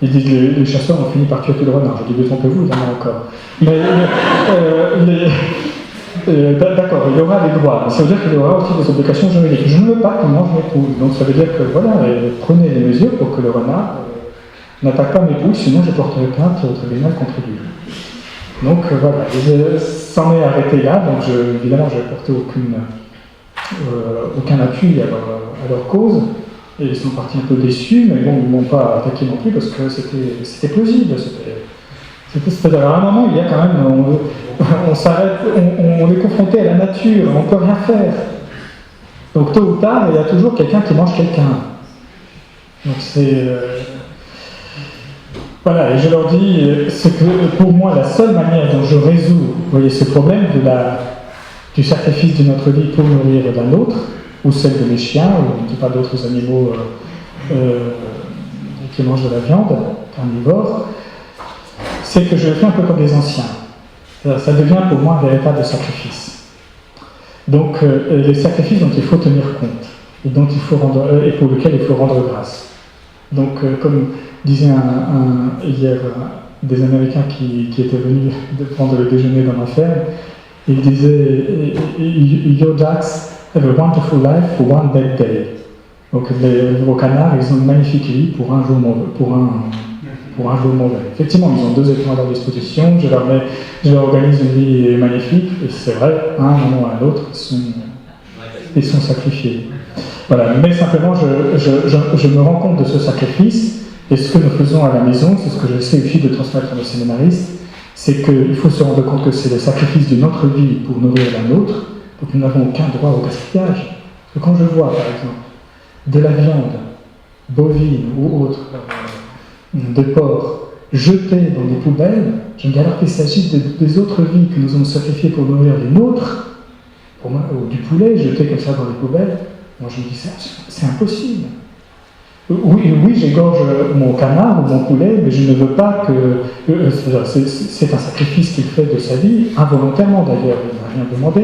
Ils disent les chasseurs ont fini par tuer tout le renard. Je dis, détrompez-vous, il y en a encore. Mais d'accord, il y aura des droits, mais ça veut dire qu'il y aura aussi des obligations juridiques. Je ne veux pas qu'on mange mes poules, donc ça veut dire que voilà, prenez les mesures pour que le renard n'attaque pas mes poules, sinon je porterai plainte au tribunal contre lui. Donc voilà, s'en est arrêté là, donc évidemment je n'ai porté aucun appui à leur cause, et ils sont partis un peu déçus, mais bon, ils ne m'ont pas attaqué non plus parce que c'était plausible. C'est-à-dire à un moment, il y a quand même, on s'arrête, on est confronté à la nature, on ne peut rien faire. Donc tôt ou tard, il y a toujours quelqu'un qui mange quelqu'un. Donc voilà, et je leur dis, c'est que pour moi, la seule manière dont je résous, vous voyez, ce problème du sacrifice de notre vie pour nourrir d'un autre, ou celle de mes chiens, ou je ne dis pas d'autres animaux qui mangent de la viande, carnivores, c'est que je le fais un peu comme les anciens. Ça devient pour moi un véritable sacrifice. Donc, les sacrifices dont il faut tenir compte, et pour lesquels il faut rendre grâce. Donc, comme disait hier des Américains qui étaient venus prendre le déjeuner dans ma ferme, ils disaient « Your ducks have a wonderful life for one bad day ». Donc, vos canards, ils ont une magnifique vie pour un jour mauvais. Effectivement, ils ont 2 étoiles à leur disposition, je leur organise une vie magnifique, et c'est vrai, à un moment ou à l'autre, ils sont sacrifiés. Voilà, mais simplement, je me rends compte de ce sacrifice, et ce que nous faisons à la maison, c'est ce que j'essaie aussi de transmettre à nos séminaristes, c'est qu'il faut se rendre compte que c'est le sacrifice d'une autre vie pour nourrir la nôtre, donc nous n'avons aucun droit au gaspillage. Parce que quand je vois, par exemple, de la viande bovine ou autre, de porc, jetée dans des poubelles, je me dis alors qu'il s'agit des autres vies que nous avons sacrifiées pour nourrir les nôtres, pour moi, ou du poulet jeté comme ça dans les poubelles, moi je me dis c'est impossible. Oui, j'égorge mon canard ou mon poulet, mais je ne veux pas que... c'est un sacrifice qu'il fait de sa vie, involontairement d'ailleurs, il n'a rien demandé,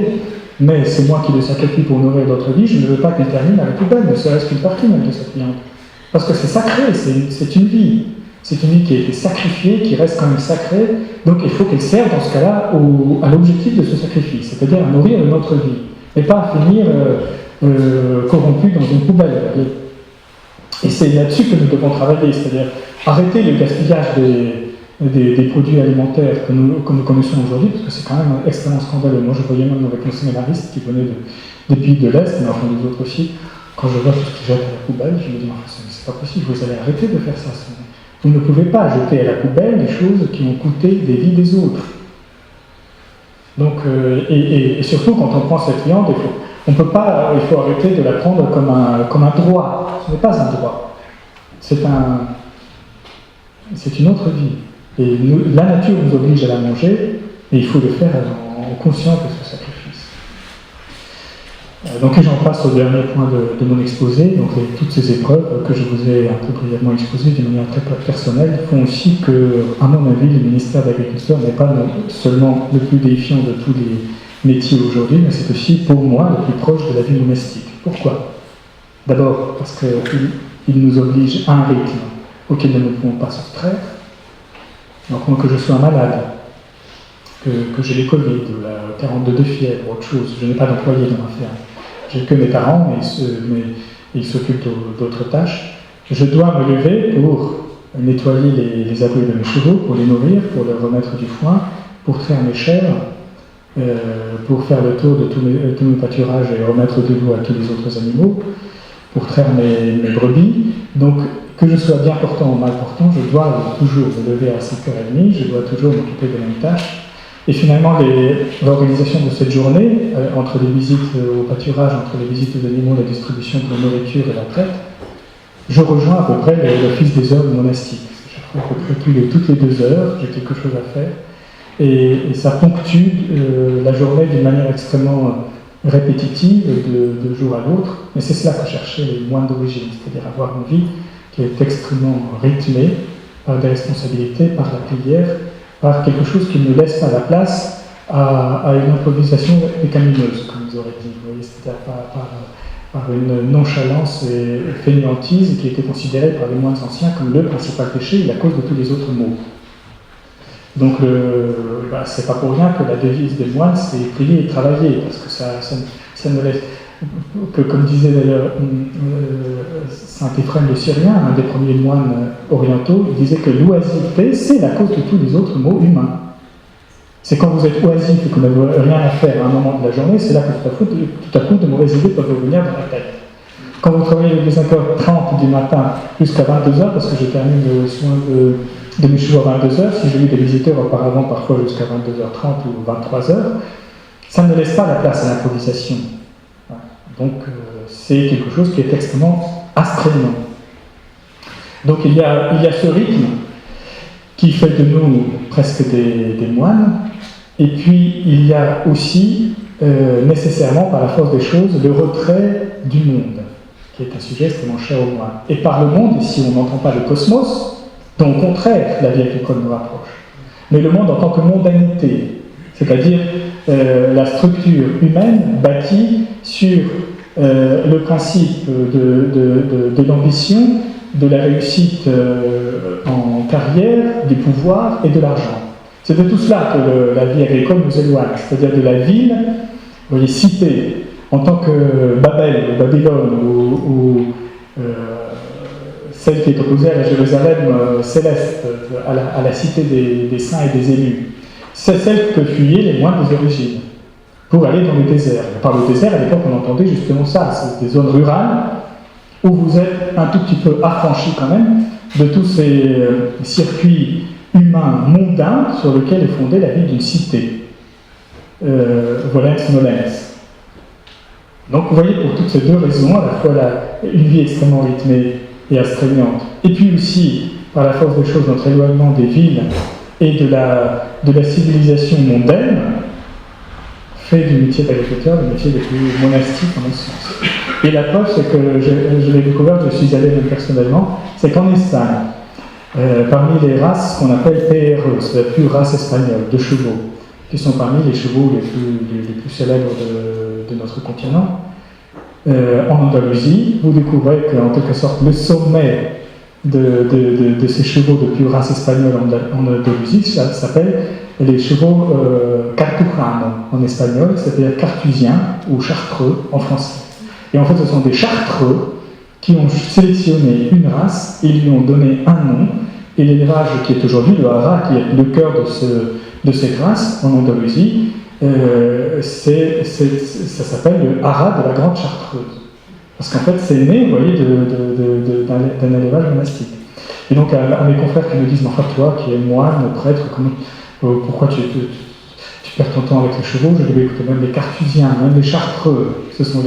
mais c'est moi qui le sacrifie pour nourrir d'autres vies, je ne veux pas qu'il termine à la poubelle, ne serait-ce qu'une partie même de cette viande. Parce que c'est sacré, c'est une vie. C'est une vie qui a été sacrifiée, qui reste quand même sacrée, donc il faut qu'elle serve dans ce cas-là à l'objectif de ce sacrifice, c'est-à-dire à nourrir notre vie, et pas à finir corrompu dans une poubelle. Et c'est là-dessus que nous devons travailler, c'est-à-dire arrêter le gaspillage des produits alimentaires que nous connaissons aujourd'hui, parce que c'est quand même extrêmement scandaleux. Moi, je voyais même avec nos séminaristes qui venaient des pays de l'Est, mais enfin des autres aussi, quand je vois tout ce qu'ils jettent à la poubelle, je me dis, enfin, c'est pas possible, vous allez arrêter de faire ça. Vous ne pouvez pas jeter à la poubelle des choses qui ont coûté des vies des autres. Donc, et surtout, quand on prend cette viande, il faut arrêter de la prendre comme un droit. Ce n'est pas un droit. C'est une autre vie. Et la nature nous oblige à la manger, et il faut le faire en conscience de ce sacrifice. Donc j'en passe au dernier point de mon exposé. Donc toutes ces épreuves que je vous ai un peu brièvement exposées d'une manière très personnelle font aussi que, à mon avis, le ministère de l'Agriculture n'est pas seulement le plus défiant de tous les métiers aujourd'hui, mais c'est aussi pour moi le plus proche de la vie domestique. Pourquoi ? D'abord parce qu'il nous oblige à un rythme auquel nous ne pouvons pas soustraire. Donc moi, que je sois malade, que j'ai les Covid, ou la 42 de fièvre, autre chose, je n'ai pas d'employé dans ma ferme. J'ai que mes parents, mais ils s'occupent d'autres tâches. Je dois me lever pour nettoyer les abris de mes chevaux, pour les nourrir, pour leur remettre du foin, pour traire mes chèvres, pour faire le tour de tous mes pâturages et remettre de l'eau à tous les autres animaux, pour traire mes brebis. Donc, que je sois bien portant ou mal portant, je dois toujours me lever à 5h30, je dois toujours m'occuper de la même tâche. Et finalement, l'organisation de cette journée, entre les visites au pâturage, entre les visites aux animaux, la distribution de la nourriture et la traite, je rejoins à peu près l'office des heures monastiques. Chaque fois, à peu près toutes les 2 heures, j'ai quelque chose à faire. Et ça ponctue la journée d'une manière extrêmement répétitive de jour à l'autre. Mais c'est cela que cherchaient les moines d'origine, c'est-à-dire avoir une vie qui est extrêmement rythmée par des responsabilités, par la prière, par quelque chose qui ne laisse pas la place à une improvisation pécamineuse, comme vous aurez dit, c'est-à-dire par une nonchalance et fainéantise qui était considérée par les moines anciens comme le principal péché et la cause de tous les autres maux. Donc, c'est pas pour rien que la devise des moines, c'est prier et travailler, parce que ça ne laisse... comme disait d'ailleurs saint Éphrem le Syrien, un des premiers moines orientaux, il disait que l'oisiveté, c'est la cause de tous les autres maux humains. C'est quand vous êtes oisif et que vous n'avez rien à faire à un moment de la journée, c'est là que tout à coup de mauvaises idées peuvent vous venir dans la tête. Quand vous travaillez de 5h30 du matin jusqu'à 22h, parce que je termine le soin de mes chevaux à 22h, si j'ai eu des visiteurs auparavant, parfois jusqu'à 22h30 ou 23h, ça ne laisse pas la place à l'improvisation. Donc c'est quelque chose qui est extrêmement astreignant. Donc il y a ce rythme qui fait de nous presque des moines, et puis il y a aussi nécessairement par la force des choses le retrait du monde, qui est un sujet extrêmement cher aux moines. Et par le monde, ici on n'entend pas le cosmos, dont au contraire la vie agricole nous rapproche, mais le monde en tant que mondanité, c'est-à-dire la structure humaine bâtie sur le principe de l'ambition, de la réussite en carrière, du pouvoir et de l'argent. C'est de tout cela que la vie agricole nous éloigne, c'est-à-dire de la ville, vous voyez, cité en tant que Babel, ou Babylone, ou celle qui est opposée à la Jérusalem céleste, à la cité des saints et des élus. C'est celle que fuyaient les moines des origines, pour aller dans le désert. Par le désert, à l'époque, on entendait justement ça, c'est des zones rurales, où vous êtes un tout petit peu affranchi quand même de tous ces circuits humains mondains sur lesquels est fondée la vie d'une cité. Volens nolens. Donc vous voyez, pour toutes ces deux raisons, à la fois une vie extrêmement rythmée et astreignante, et puis aussi, par la force des choses, notre éloignement des villes et de la civilisation mondaine, fait du métier d'agriculteur le métier le plus monastique en mon sens. Et la preuve, c'est que je l'ai découvert, je suis allé même personnellement, c'est qu'en Espagne, parmi les races qu'on appelle PRE, c'est la pure race espagnole, de chevaux, qui sont parmi les chevaux les plus célèbres de notre continent, en Andalousie, vous découvrez qu'en quelque sorte le sommet de ces chevaux de pure race espagnole en Andalousie, ça s'appelle les chevaux cartujano en espagnol, c'est-à-dire cartusiens ou chartreux en français. Et en fait, ce sont des chartreux qui ont sélectionné une race et lui ont donné un nom. Et l'élevage qui est aujourd'hui le haras, qui est le cœur de cette race en Andalousie, ça s'appelle le haras de la Grande Chartreuse. Parce qu'en fait, c'est né, vous voyez, d'un élevage monastique. Et donc, à mes confrères qui me disent, mais enfin, toi, qui es moine, prêtre, pourquoi tu perds ton temps avec les chevaux? Je dis, écoutez, même les Carthusiens, même les Chartreux, ce sont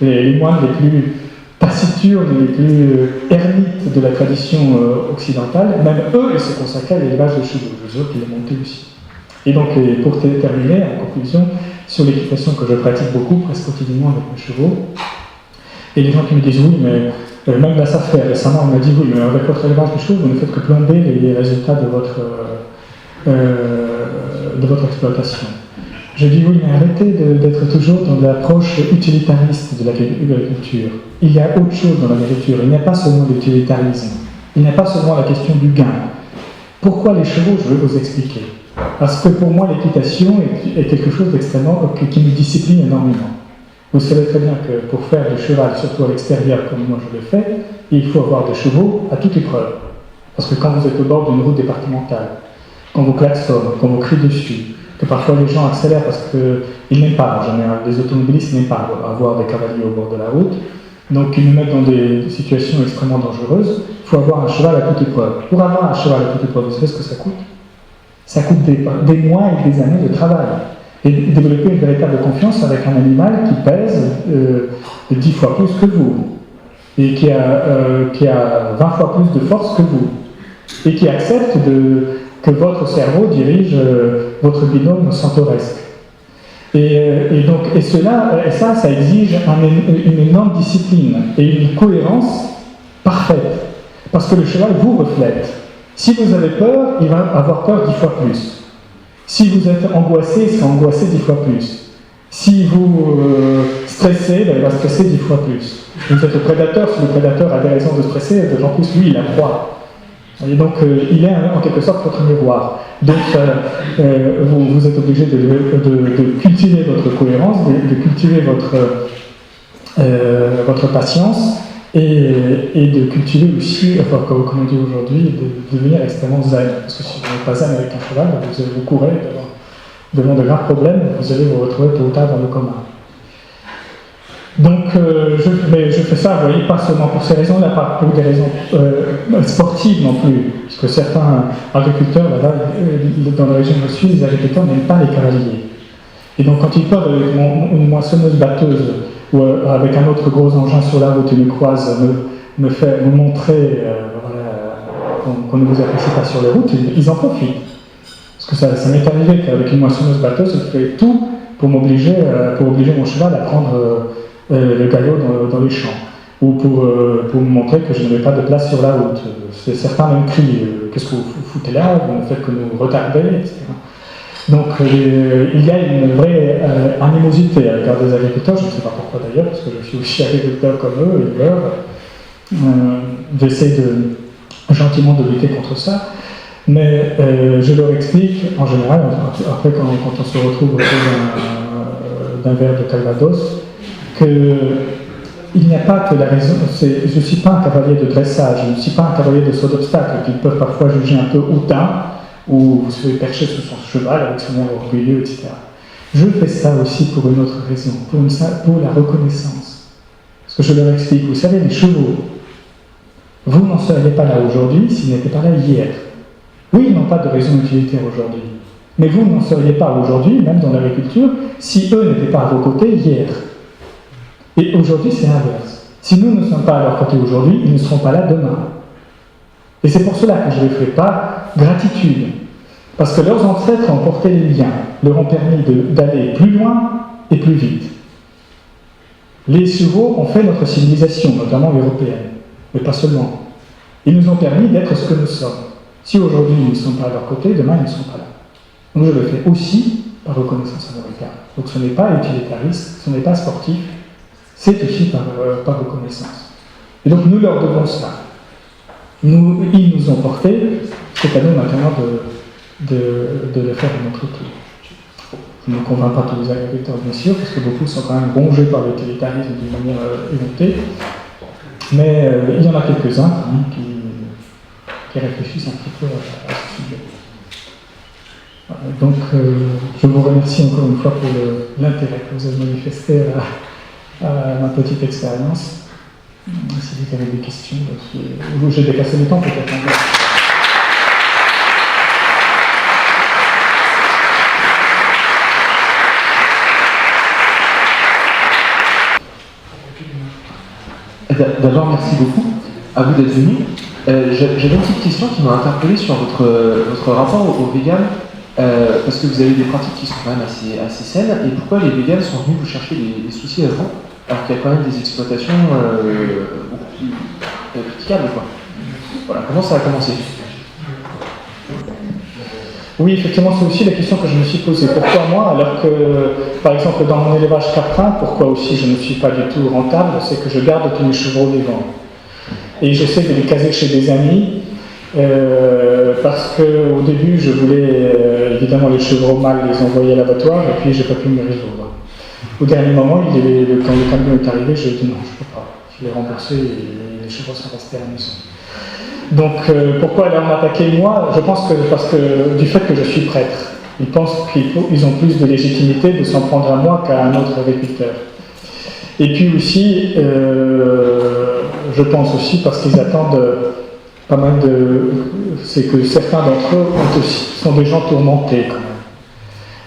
les moines les plus taciturnes, les plus ermites de la tradition occidentale. Même eux, ils se consacraient à l'élevage de chevaux. Je veux dire qu'ils les montaient aussi. Et donc, pour terminer, en conclusion, sur l'équitation que je pratique beaucoup, presque quotidiennement avec mes chevaux, et les gens qui me disent oui, mais même la SAFER, récemment, on m'a dit oui, mais avec votre élevage de chevaux, vous ne faites que plomber les résultats de votre exploitation. Je dis oui, mais arrêtez d'être toujours dans l'approche utilitariste de l'agriculture. Il y a autre chose dans l'agriculture, il n'y a pas seulement l'utilitarisme, il n'y a pas seulement la question du gain. Pourquoi les chevaux? Je vais vous expliquer. Parce que pour moi, l'équitation est quelque chose d'extrêmement qui me discipline énormément. Vous savez très bien que pour faire du cheval, surtout à l'extérieur, comme moi je le fais, il faut avoir des chevaux à toute épreuve. Parce que quand vous êtes au bord d'une route départementale, quand vous klaxonnez, quand vous criez dessus, que parfois les gens accélèrent parce qu'ils n'aiment pas, en général, les automobilistes n'aiment pas avoir des cavaliers au bord de la route, donc ils nous mettent dans des situations extrêmement dangereuses, il faut avoir un cheval à toute épreuve. Pour avoir un cheval à toute épreuve, vous savez ce que ça coûte? Ça coûte des mois et des années de travail. Et développer une véritable confiance avec un animal qui pèse 10 fois plus que vous, et qui a 20 fois plus de force que vous, et qui accepte que votre cerveau dirige votre binôme centauresque. Et ça exige une énorme discipline et une cohérence parfaite, parce que le cheval vous reflète. Si vous avez peur, il va avoir peur 10 fois plus. Si vous êtes angoissé, il sera angoissé 10 fois plus. Si vous stressez, il va stresser 10 fois plus. Vous êtes le prédateur, si le prédateur a des raisons de stresser, en plus, lui, il a proie. Et donc, il est en quelque sorte votre miroir. Donc, vous êtes obligé de cultiver votre cohérence, de cultiver votre patience, et de cultiver aussi, enfin, comme on dit aujourd'hui, de devenir extrêmement zen. Parce que si vous n'êtes pas zen avec un cheval, vous courez devant de graves problèmes, vous allez vous retrouver tôt ou tard dans le coma. Donc, je fais ça, vous voyez, pas seulement pour ces raisons-là, pas pour des raisons sportives non plus, parce que certains agriculteurs, là-bas, dans la région où je suis, les agriculteurs n'aiment pas les cavaliers. Et donc, quand ils peuvent, avec une moissonneuse batteuse, ou avec un autre gros engin sur la route, une croise, me montrer qu'on ne vous apprécie pas sur les routes, ils en profitent. Parce que ça m'est arrivé qu'avec une moissonneuse batteuse, je fais tout pour obliger mon cheval à prendre le galop dans les champs, ou pour me montrer que je n'avais pas de place sur la route. Certains même crient qu'est-ce que vous foutez là, vous ne faites que nous retarder, etc. Donc il y a une vraie animosité à l'égard des agriculteurs, je ne sais pas pourquoi d'ailleurs, parce que je suis aussi agriculteur comme eux, éleveur. J'essaie gentiment de lutter contre ça, mais je leur explique, en général, après quand on se retrouve autour d'un verre de Calvados, qu'il n'y a pas que la raison. Je ne suis pas un cavalier de dressage, je ne suis pas un cavalier de saut d'obstacle, qu'ils peuvent parfois juger un peu hautain, où vous serez perché sur son cheval avec son air orgueilleux, etc. Je fais ça aussi pour une autre raison, pour la reconnaissance. Parce que je leur explique, vous savez, les chevaux, vous n'en seriez pas là aujourd'hui s'ils n'étaient pas là hier. Oui, ils n'ont pas de raison utilitaire aujourd'hui. Mais vous n'en seriez pas aujourd'hui, même dans l'agriculture, si eux n'étaient pas à vos côtés hier. Et aujourd'hui, c'est l'inverse. Si nous ne sommes pas à leur côté aujourd'hui, ils ne seront pas là demain. Et c'est pour cela que je ne les ferai pas gratitude. Parce que leurs ancêtres ont porté les liens, leur ont permis d'aller plus loin et plus vite. Les chevaux ont fait notre civilisation, notamment européenne, mais pas seulement. Ils nous ont permis d'être ce que nous sommes. Si aujourd'hui ils ne sont pas à leur côté, demain ils ne sont pas là. Donc je le fais aussi par reconnaissance à leur égard. Donc ce n'est pas utilitariste, ce n'est pas sportif, c'est aussi par reconnaissance. Et donc nous leur devons cela. Ils nous ont porté, c'est à nous maintenant de le faire à notre tour. Je ne convainc pas tous les agriculteurs, bien sûr, parce que beaucoup sont quand même rongés par l'utilitarisme d'une manière éhontée. Mais il y en a quelques-uns quand même qui réfléchissent un petit peu à ce sujet. Donc, je vous remercie encore une fois pour l'intérêt que vous avez manifesté à ma petite expérience. Si vous avez des questions, j'ai dépassé le temps peut-être. D'abord, merci beaucoup à vous d'être venu. J'avais une petite question qui m'a interpellé sur votre rapport aux véganes, parce que vous avez des pratiques qui sont quand même assez saines, et pourquoi les véganes sont venus vous chercher des soucis avant, alors qu'il y a quand même des exploitations beaucoup plus critiquables, quoi. Voilà, comment ça a commencé? Oui, effectivement, c'est aussi la question que je me suis posée. Pourquoi moi, alors que, par exemple, dans mon élevage caprin, pourquoi aussi je ne suis pas du tout rentable, c'est que je garde tous mes chevreaux vivants. Et j'essaie de les caser chez des amis, parce qu'au début, je voulais évidemment les chevreaux mâles les envoyer à l'abattoir, et puis j'ai pas pu me résoudre. Au dernier moment, quand le camion est arrivé, j'ai dit non, je peux pas. Je l'ai remboursé et les chevreaux sont restés à la maison. Donc, pourquoi alors m'attaquer moi? Je pense que parce que du fait que je suis prêtre, ils pensent qu'ils ont plus de légitimité de s'en prendre à moi qu'à un autre agriculteur. Et puis aussi, je pense aussi parce qu'ils attendent pas mal c'est que certains d'entre eux sont des gens tourmentés quand même,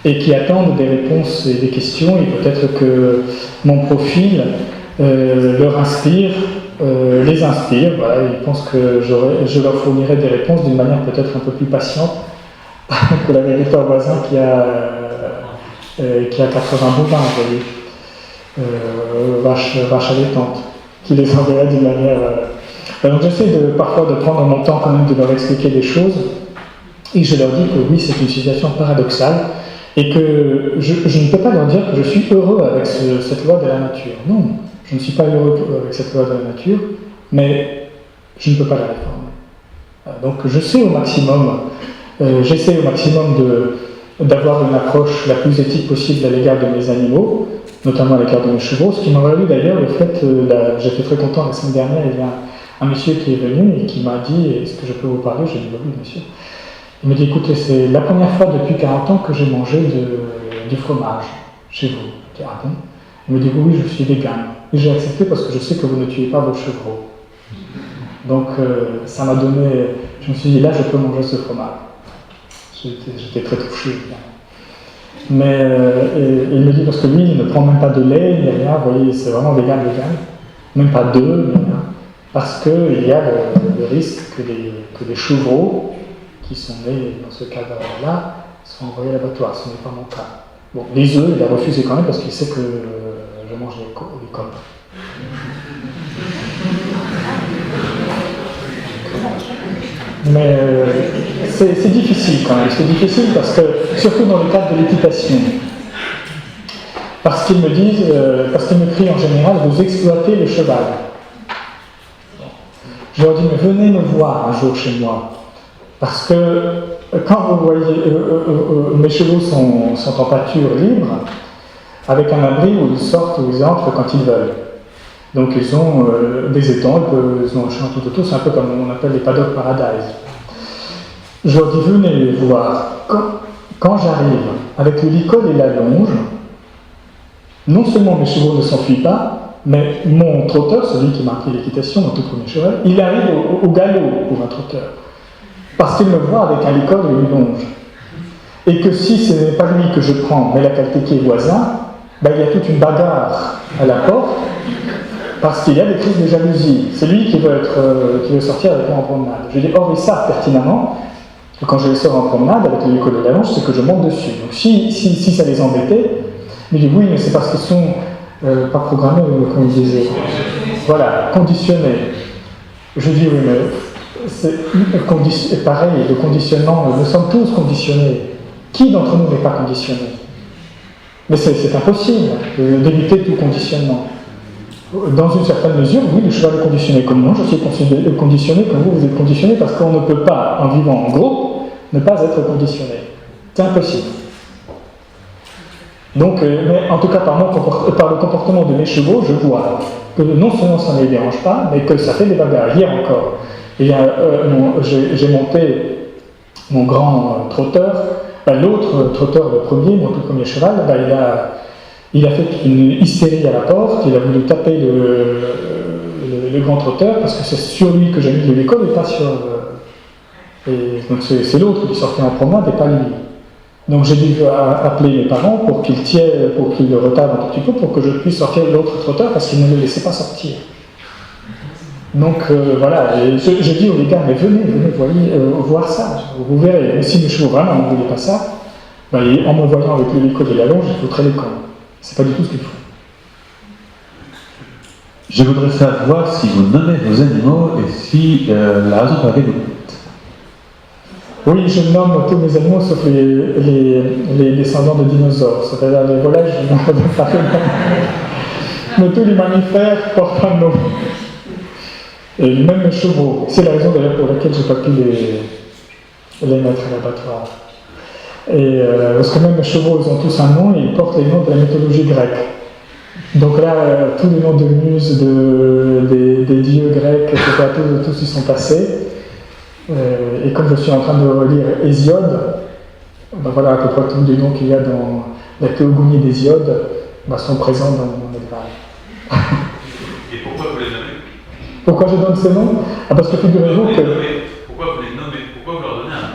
et qui attendent des réponses et des questions, et peut-être que mon profil leur inspire. Les inspire, voilà, ils pensent que je leur fournirai des réponses d'une manière peut-être un peu plus patiente que l'agriculteur voisin qui a 80 bovins, vous voyez, vache allaitante, qui les enverra d'une manière... Donc j'essaie parfois de prendre mon temps quand même de leur expliquer des choses, et je leur dis que oui, c'est une situation paradoxale, et que je ne peux pas leur dire que je suis heureux avec cette loi de la nature. Non. Je ne suis pas heureux avec cette loi de la nature, mais je ne peux pas la réformer. Donc j'essaie au maximum d'avoir une approche la plus éthique possible à l'égard de mes animaux, notamment à l'égard de mes chevaux, ce qui m'a valu d'ailleurs le fait, j'étais très content la semaine dernière, il y a un monsieur qui est venu et qui m'a dit « Est-ce que je peux vous parler ?» J'ai dit « Oui, monsieur ». Il m'a dit « Écoutez, c'est la première fois depuis 40 ans que j'ai mangé du fromage chez vous. » J'ai dit « Ah bon ?» Il me dit « Oui, je suis vegan. » Et j'ai accepté parce que je sais que vous ne tuez pas vos chevreaux. Donc ça m'a donné... Je me suis dit, là, je peux manger ce fromage. J'étais très touché. Mais il me dit, parce que lui, il ne prend même pas de lait, il n'y a rien, vous voyez, c'est vraiment vegan. Même pas d'œufs, il n'y a rien. Parce qu'il y a le risque que les chevreaux qui sont nés dans ce cadre-là soient envoyés à l'abattoir. Ce n'est pas mon cas. Bon, les œufs, il a refusé quand même parce qu'il sait que je mange les coques. Mais c'est difficile quand même, c'est difficile parce que, surtout dans le cadre de l'équitation, parce qu'ils me crient en général, vous exploitez le cheval. Je leur dis, mais venez me voir un jour chez moi, parce que quand vous voyez, mes chevaux sont en pâture libre, avec un abri où ils sortent, où ils entrent quand ils veulent. Donc ils ont des étangs, ils ont un champ tout autour, c'est un peu comme on appelle les paddock paradise. Je leur dis, venez voir. Quand j'arrive avec le licol et la longe, non seulement mes chevaux ne s'enfuient pas, mais mon trotteur, celui qui m'a appris l'équitation, mon tout premier cheval, il arrive au galop pour un trotteur. Parce qu'il me voit avec un licol et une longe. Et que si ce n'est pas lui que je prends, mais la qualité qui est voisin, ben, il y a toute une bagarre à la porte, parce qu'il y a des crises de jalousie. C'est lui qui veut sortir avec moi en promenade. Je dis, or, ils savent pertinemment que quand je les sors en promenade avec le licol et la longe, c'est que je monte dessus. Donc si ça les embêtait, ils disent, oui, mais c'est parce qu'ils sont pas programmés, comme ils disaient. Voilà, conditionnés. Je dis, oui, mais c'est pareil, le conditionnement, nous sommes tous conditionnés. Qui d'entre nous n'est pas conditionné? Mais c'est impossible d'éviter tout conditionnement. Dans une certaine mesure, oui, le cheval est conditionné comme moi, je suis conditionné comme vous êtes conditionné, parce qu'on ne peut pas, en vivant en groupe, ne pas être conditionné. C'est impossible. Donc, mais en tout cas, par le comportement de mes chevaux, je vois que non seulement ça ne les dérange pas, mais que ça fait des bagarres. Hier encore, j'ai monté mon grand trotteur, l'autre trotteur, le premier, mon tout premier cheval, il a fait une hystérie à la porte, il a voulu taper le grand trotteur parce que c'est sur lui que j'ai mis de l'école et pas sur... et donc c'est l'autre qui sortait en promenade et pas lui. Donc j'ai dû appeler mes parents pour qu'ils le retardent un tout petit peu pour que je puisse sortir l'autre trotteur parce qu'ils ne le laissaient pas sortir. Donc voilà, et je dis aux gars, mais venez voir ça, vous verrez. Et si mes chevaux vraiment ne voulaient pas ça, en me voyant avec l'hélico de la longe, je foutrais les camps. C'est pas du tout ce qu'il faut. Je voudrais savoir si vous nommez vos animaux et si la raison pour laquelle vous dites. Oui, je nomme tous mes animaux sauf les descendants de dinosaures. C'est-à-dire les volailles, je nomme pas les noms. Mais tous les mammifères portent un nom. Et même les chevaux. C'est la raison d'ailleurs pour laquelle je n'ai pas pu les mettre à l'abattoir. Parce que même les chevaux, ils ont tous un nom et ils portent les noms de la mythologie grecque. Donc là, tous les noms de muses, des dieux grecs, etc., tous y sont passés. Et comme je suis en train de relire Hésiode, voilà à peu près tous les noms qu'il y a dans la théogonie d'Hésiode sont présents dans mon élevage. Et pourquoi vous les nommez? Pourquoi je donne ces noms? Parce que figurez-vous que... Pourquoi vous les nommez? Pourquoi vous leur donnez un nom?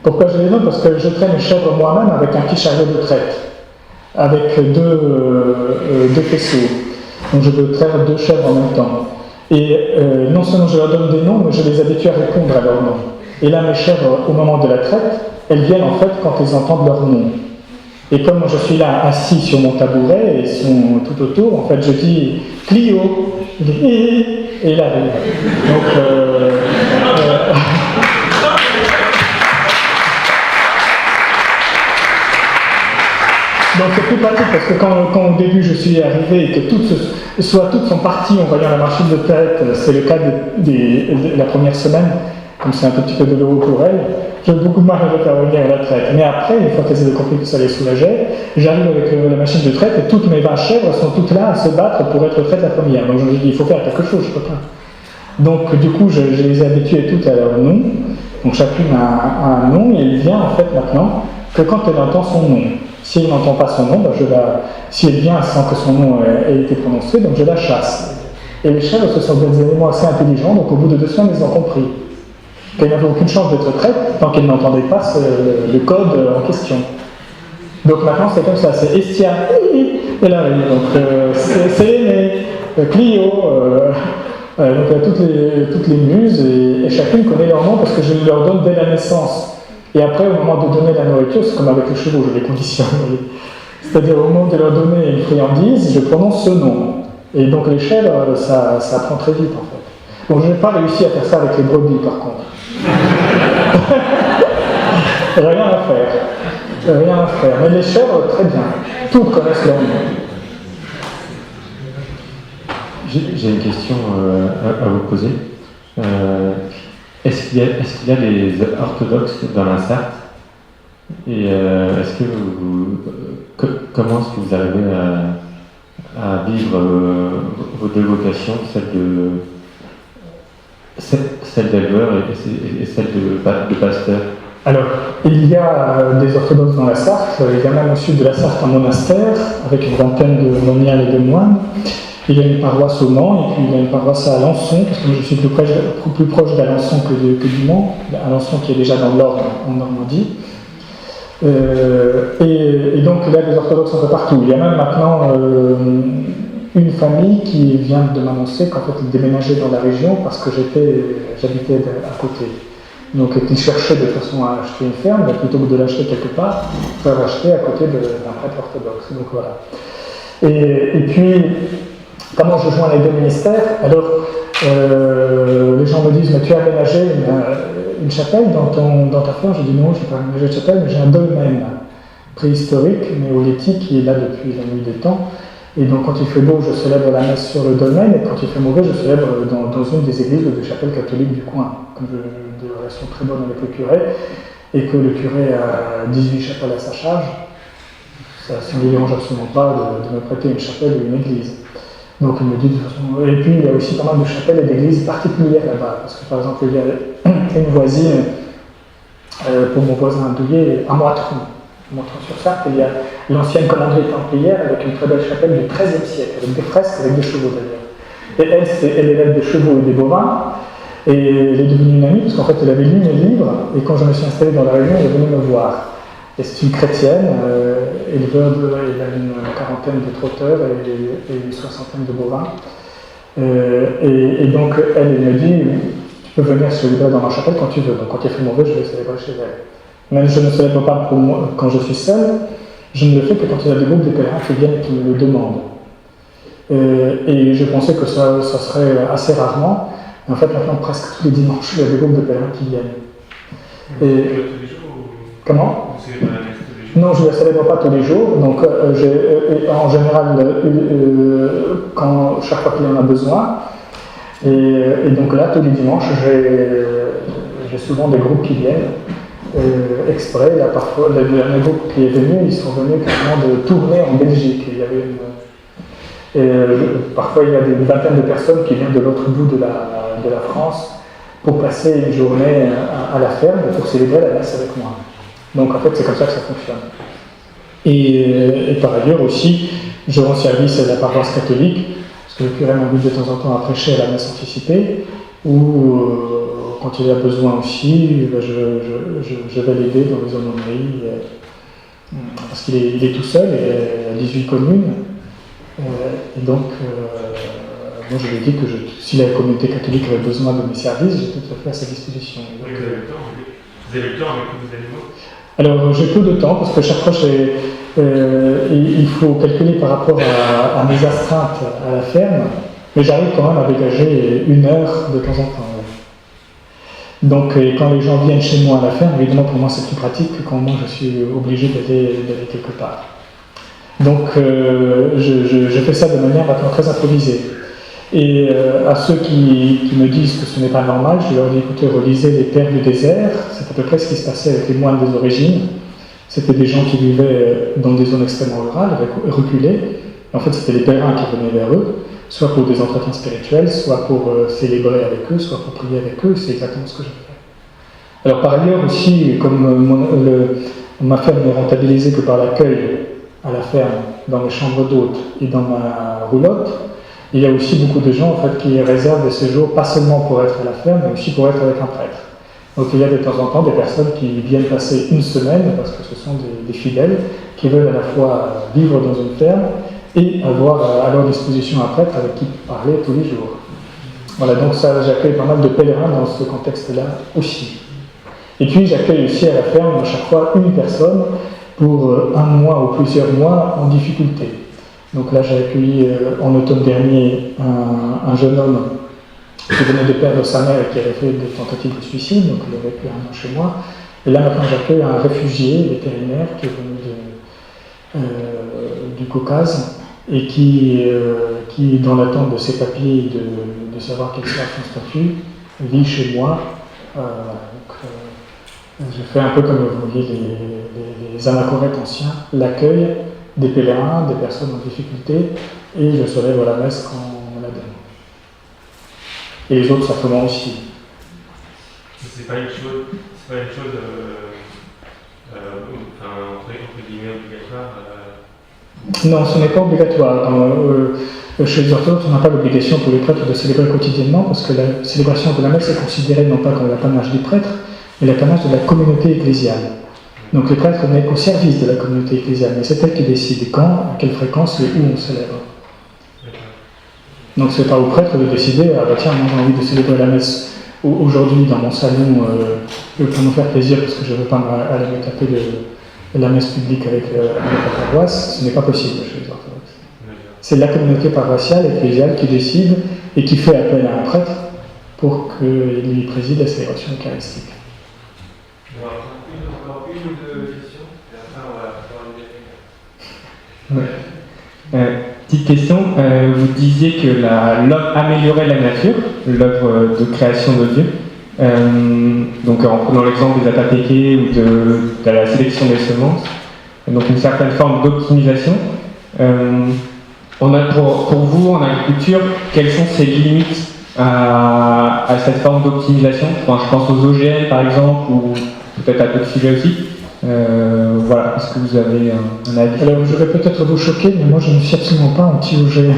Pourquoi je les nomme? Parce que je traîne les chèvres moi-même avec un petit chariot de traite, avec deux faisceaux. Donc je peux traire 2 chèvres en même temps. Et non seulement je leur donne des noms, mais je les habitue à répondre à leurs noms. Et là, mes chèvres, au moment de la traite, elles viennent en fait quand elles entendent leur nom. Et comme je suis là assis sur mon tabouret et sont tout autour, en fait je dis Clio, et là, donc donc c'est plus pratique parce que quand au début je suis arrivé et que toutes sont parties en voyant la machine de traite, c'est le cas de la première semaine, comme c'est un tout petit peu douloureux pour elles, j'ai beaucoup de mal à les faire venir à la traite. Mais après, une fois qu'elles avaient compris que ça les soulageait, j'arrive avec la machine de traite et toutes mes 20 chèvres sont toutes là à se battre pour être traite la première. Donc je me dis, il faut faire quelque chose, je peux pas. Donc du coup, je les ai habituées toutes à leur nom. Donc chacune a un nom et elle vient en fait maintenant que quand elle entend son nom. Si elle n'entend pas son nom, si elle vient sans que son nom ait été prononcé, donc je la chasse. Et les chèvres, ce sont des animaux assez intelligents, donc au bout de 2 semaines, ils ont compris qu'elles n'avaient aucune chance d'être traite tant qu'elles n'entendaient pas le code en question. Donc maintenant, c'est comme ça, c'est Estia, elle arrive, donc c'est l'aîné, Clio, donc il y a toutes les muses, et chacune connaît leur nom parce que je leur donne dès la naissance. Et après, au moment de donner la nourriture, c'est comme avec les chevaux, je les conditionne. C'est-à-dire, au moment de leur donner une friandise, je prononce ce nom. Et donc, les chèvres, ça apprend très vite, en fait. Donc, je n'ai pas réussi à faire ça avec les brebis, par contre. Rien à faire. Mais les chèvres, très bien. Toutes connaissent leur nom. J'ai une question à vous poser. Est-ce qu'il y a des orthodoxes dans la Sarthe? Et est-ce que comment est-ce que vous arrivez à vivre vos 2 vocations, celle d'éleveur et celle de pasteur? Alors, il y a des orthodoxes dans la Sarthe, il y a même au sud de la Sarthe un monastère avec une vingtaine de moniales et de moines. Il y a une paroisse au Mans et puis il y a une paroisse à Alençon, parce que je suis plus proche d'Alençon que du Mans, Alençon qui est déjà dans l'Orne en Normandie. Et donc il y a des orthodoxes un peu partout. Il y a même maintenant une famille qui vient de m'annoncer qu'en fait ils déménageaient dans la région parce que j'habitais à côté. Donc ils cherchaient de façon à acheter une ferme, mais plutôt que de l'acheter quelque part, ils peuvent l'acheter à côté d'un prêtre orthodoxe. Donc voilà. Et puis, comment je joins les 2 ministères? Alors, les gens me disent, mais tu as aménagé une chapelle dans ta ferme? Je dis non, je n'ai pas aménagé de chapelle, mais j'ai un dolmen préhistorique, néolithique, qui est là depuis la nuit des temps. Et donc, quand il fait beau, je célèbre la messe sur le dolmen, et quand il fait mauvais, je célèbre dans une des églises ou des chapelles catholiques du coin, comme j'ai des relations très bonnes avec le curé, et que le curé a 18 chapelles à sa charge. ça ne lui dérange absolument pas de me prêter une chapelle ou une église. Donc il me dit de toute façon. Et puis il y a aussi pas mal de chapelles et d'églises particulières là-bas, parce que par exemple il y a une voisine pour mon voisin Douillet à Moitron-sur-Sarthe, il y a l'ancienne commanderie templière avec une très belle chapelle du XIIIe siècle, avec des fresques, avec des chevaux d'ailleurs. Et elle élève des chevaux et des bovins, et elle est devenue une amie, parce qu'en fait elle avait lu mes livres, et quand je me suis installé dans la région, elle est venue me voir. Et c'est une chrétienne, éleveur elle a une quarantaine de trotteurs et une soixantaine de bovins. Et donc elle me dit, tu peux venir célébrer dans ma chapelle quand tu veux. Donc quand il fait mauvais, je vais célébrer chez elle. Même je ne célèbre pas pour moi quand je suis seul, je ne le fais que quand il y a des groupes de pèlerins qui viennent et qui me le demandent. Et je pensais que ça serait assez rarement. En fait, maintenant, presque tous les dimanches, il y a des groupes de pèlerins qui viennent. Et comment ? Non, je ne la célèbre pas tous les jours. Donc, en général, chaque fois qu'il y en a besoin. Et donc là, tous les dimanches, j'ai souvent des groupes qui viennent exprès. Là, parfois, le dernier groupe qui est venu, ils sont venus carrément de tourner en Belgique. Il y avait parfois, il y a une vingtaine de personnes qui viennent de l'autre bout de la France pour passer une journée à la ferme pour célébrer la messe avec moi. Donc en fait, c'est comme ça que ça fonctionne. Et par ailleurs aussi, je rends service à la paroisse catholique, parce que le curé m'invite de temps en temps à prêcher à la messe anticipée, ou quand il a besoin aussi, je vais l'aider dans les aumôneries, parce qu'il est tout seul, et à 18 communes. Et donc, moi je lui ai dit que si la communauté catholique avait besoin de mes services, j'étais tout à fait à sa disposition. Donc, vous avez le temps avec vos animaux ? Alors j'ai peu de temps parce que chaque fois il faut calculer par rapport à mes astreintes à la ferme, mais j'arrive quand même à dégager 1 heure de temps en temps. Donc quand les gens viennent chez moi à la ferme, évidemment pour moi c'est plus pratique que quand moi je suis obligé d'aller quelque part. Donc je fais ça de manière maintenant très improvisée. Et à ceux qui me disent que ce n'est pas normal, je leur dis écoutez, relisez les Pères du désert, c'est à peu près ce qui se passait avec les moines des origines. C'était des gens qui vivaient dans des zones extrêmement rurales, reculées. En fait, c'était les pèlerins qui venaient vers eux, soit pour des entretiens spirituels, soit pour célébrer avec eux, soit pour prier avec eux. C'est exactement ce que je fais. Alors par ailleurs aussi, comme ma ferme n'est rentabilisée que par l'accueil à la ferme, dans mes chambres d'hôtes et dans ma roulotte, il y a aussi beaucoup de gens en fait, qui réservent des séjours, pas seulement pour être à la ferme, mais aussi pour être avec un prêtre. Donc il y a de temps en temps des personnes qui viennent passer 1 semaine, parce que ce sont des fidèles, qui veulent à la fois vivre dans une ferme et avoir à leur disposition un prêtre avec qui parler tous les jours. Voilà, donc ça, j'accueille pas mal de pèlerins dans ce contexte-là aussi. Et puis j'accueille aussi à la ferme à chaque fois une personne pour 1 mois ou plusieurs mois en difficulté. Donc là, j'ai accueilli en automne dernier un jeune homme qui venait de perdre sa mère et qui avait fait des tentatives de suicide, donc il avait vécu 1 an chez moi. Et là, maintenant, j'accueille un réfugié vétérinaire qui est venu du Caucase et qui, dans l'attente de ses papiers et de savoir quel sera son statut, vit chez moi. Je fais un peu comme vous voyez les anachorètes anciens, l'accueil des pèlerins, des personnes en difficulté, et je célèbre la messe quand on la donne. Et les autres sacrements aussi. C'est pas une chose entre guillemets obligatoire. Non, ce n'est pas obligatoire. Chez les orthodoxes, on n'a pas l'obligation pour les prêtres de célébrer quotidiennement, parce que la célébration de la messe est considérée non pas comme l'apanage du prêtre, mais l'apanage de la communauté ecclésiale. Donc le prêtre n'est qu'au service de la communauté ecclésiale, mais c'est elle qui décide quand, à quelle fréquence et où on célèbre. Donc c'est pas au prêtre de décider, ah bah tiens, moi j'ai envie de célébrer la messe aujourd'hui dans mon salon pour me faire plaisir parce que je ne veux pas aller me taper de la messe publique avec la paroisse. Ce n'est pas possible chez les orthodoxes. C'est la communauté paroissiale ecclésiale qui décide et qui fait appel à un prêtre pour qu'il lui préside la célébration eucharistique. Encore une ou 2 questions, et après on va faire une Petite question, vous disiez que l'homme améliorait la nature, l'œuvre de création de Dieu, donc en prenant l'exemple des atapékés ou de la sélection des semences. donc une certaine forme d'optimisation. Pour vous, en agriculture, quelles sont ces limites à cette forme d'optimisation? Je pense aux OGM par exemple, ou peut-être à d'autres sujets aussi. Voilà, est-ce que vous avez un avis? Alors, je vais peut-être vous choquer, mais moi je ne suis absolument pas anti-OGM.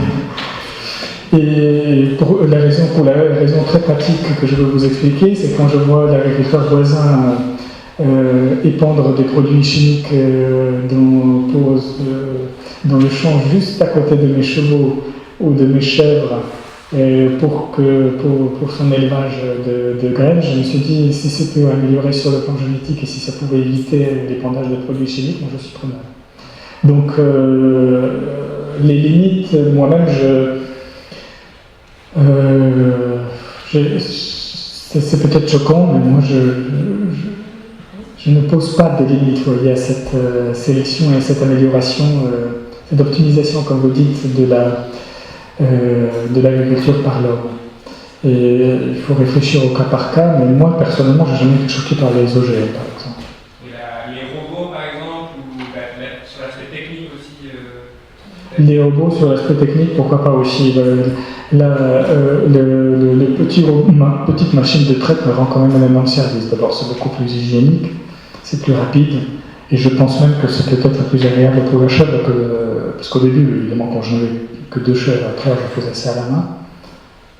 Et pour la raison très pratique que je veux vous expliquer, c'est quand je vois l'agriculteur voisin épandre des produits chimiques dans le champ juste à côté de mes chevaux ou de mes chèvres pour son élevage de graines, je me suis dit, si c'était amélioré sur le plan génétique et si ça pouvait éviter l'épandage de produits chimiques, moi je suis preneur. Donc les limites, moi-même, c'est peut-être choquant, mais moi je ne pose pas de limites, vous voyez, à cette sélection et à cette amélioration, cette optimisation, comme vous dites, de l'agriculture par l'homme. Et il faut réfléchir au cas par cas, mais moi personnellement, je n'ai jamais été choqué par les OGM, par exemple. Et les robots, par exemple, ou sur l'aspect technique aussi Les robots sur l'aspect technique, pourquoi pas aussi. Petite machine de traite me rend quand même un énorme service. D'abord, c'est beaucoup plus hygiénique, c'est plus rapide, et je pense même que c'est peut-être plus agréable pour la chèvre parce qu'au début, évidemment, quand je n'avais que 2 chèvres à traire, je faisais ça à la main.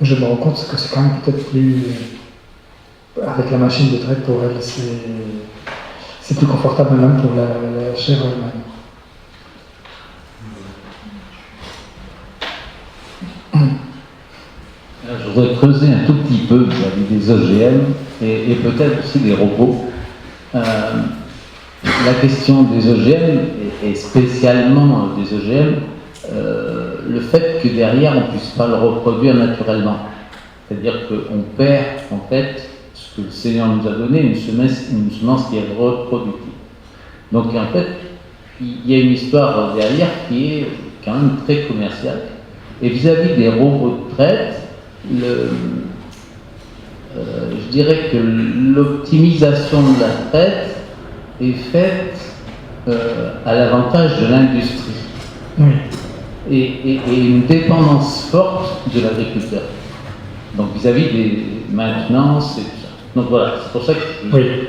Je me rends compte que c'est quand même peut-être plus... Avec la machine de traite, pour elle, c'est plus confortable même pour la chèvre elle-même. Je voudrais creuser un tout petit peu vis-à-vis des OGM et peut-être aussi des robots. La question des OGM, et spécialement des OGM, le fait que derrière on ne puisse pas le reproduire naturellement. C'est-à-dire qu'on perd en fait ce que le Seigneur nous a donné, une semence qui est reproductive. Donc en fait, il y a une histoire derrière qui est quand même très commerciale. Et vis-à-vis des robots de traite, je dirais que l'optimisation de la traite est faite à l'avantage de l'industrie. Oui. Et une dépendance forte de l'agriculteur. Donc vis-à-vis des maintenances et tout ça. Donc voilà, c'est pour ça que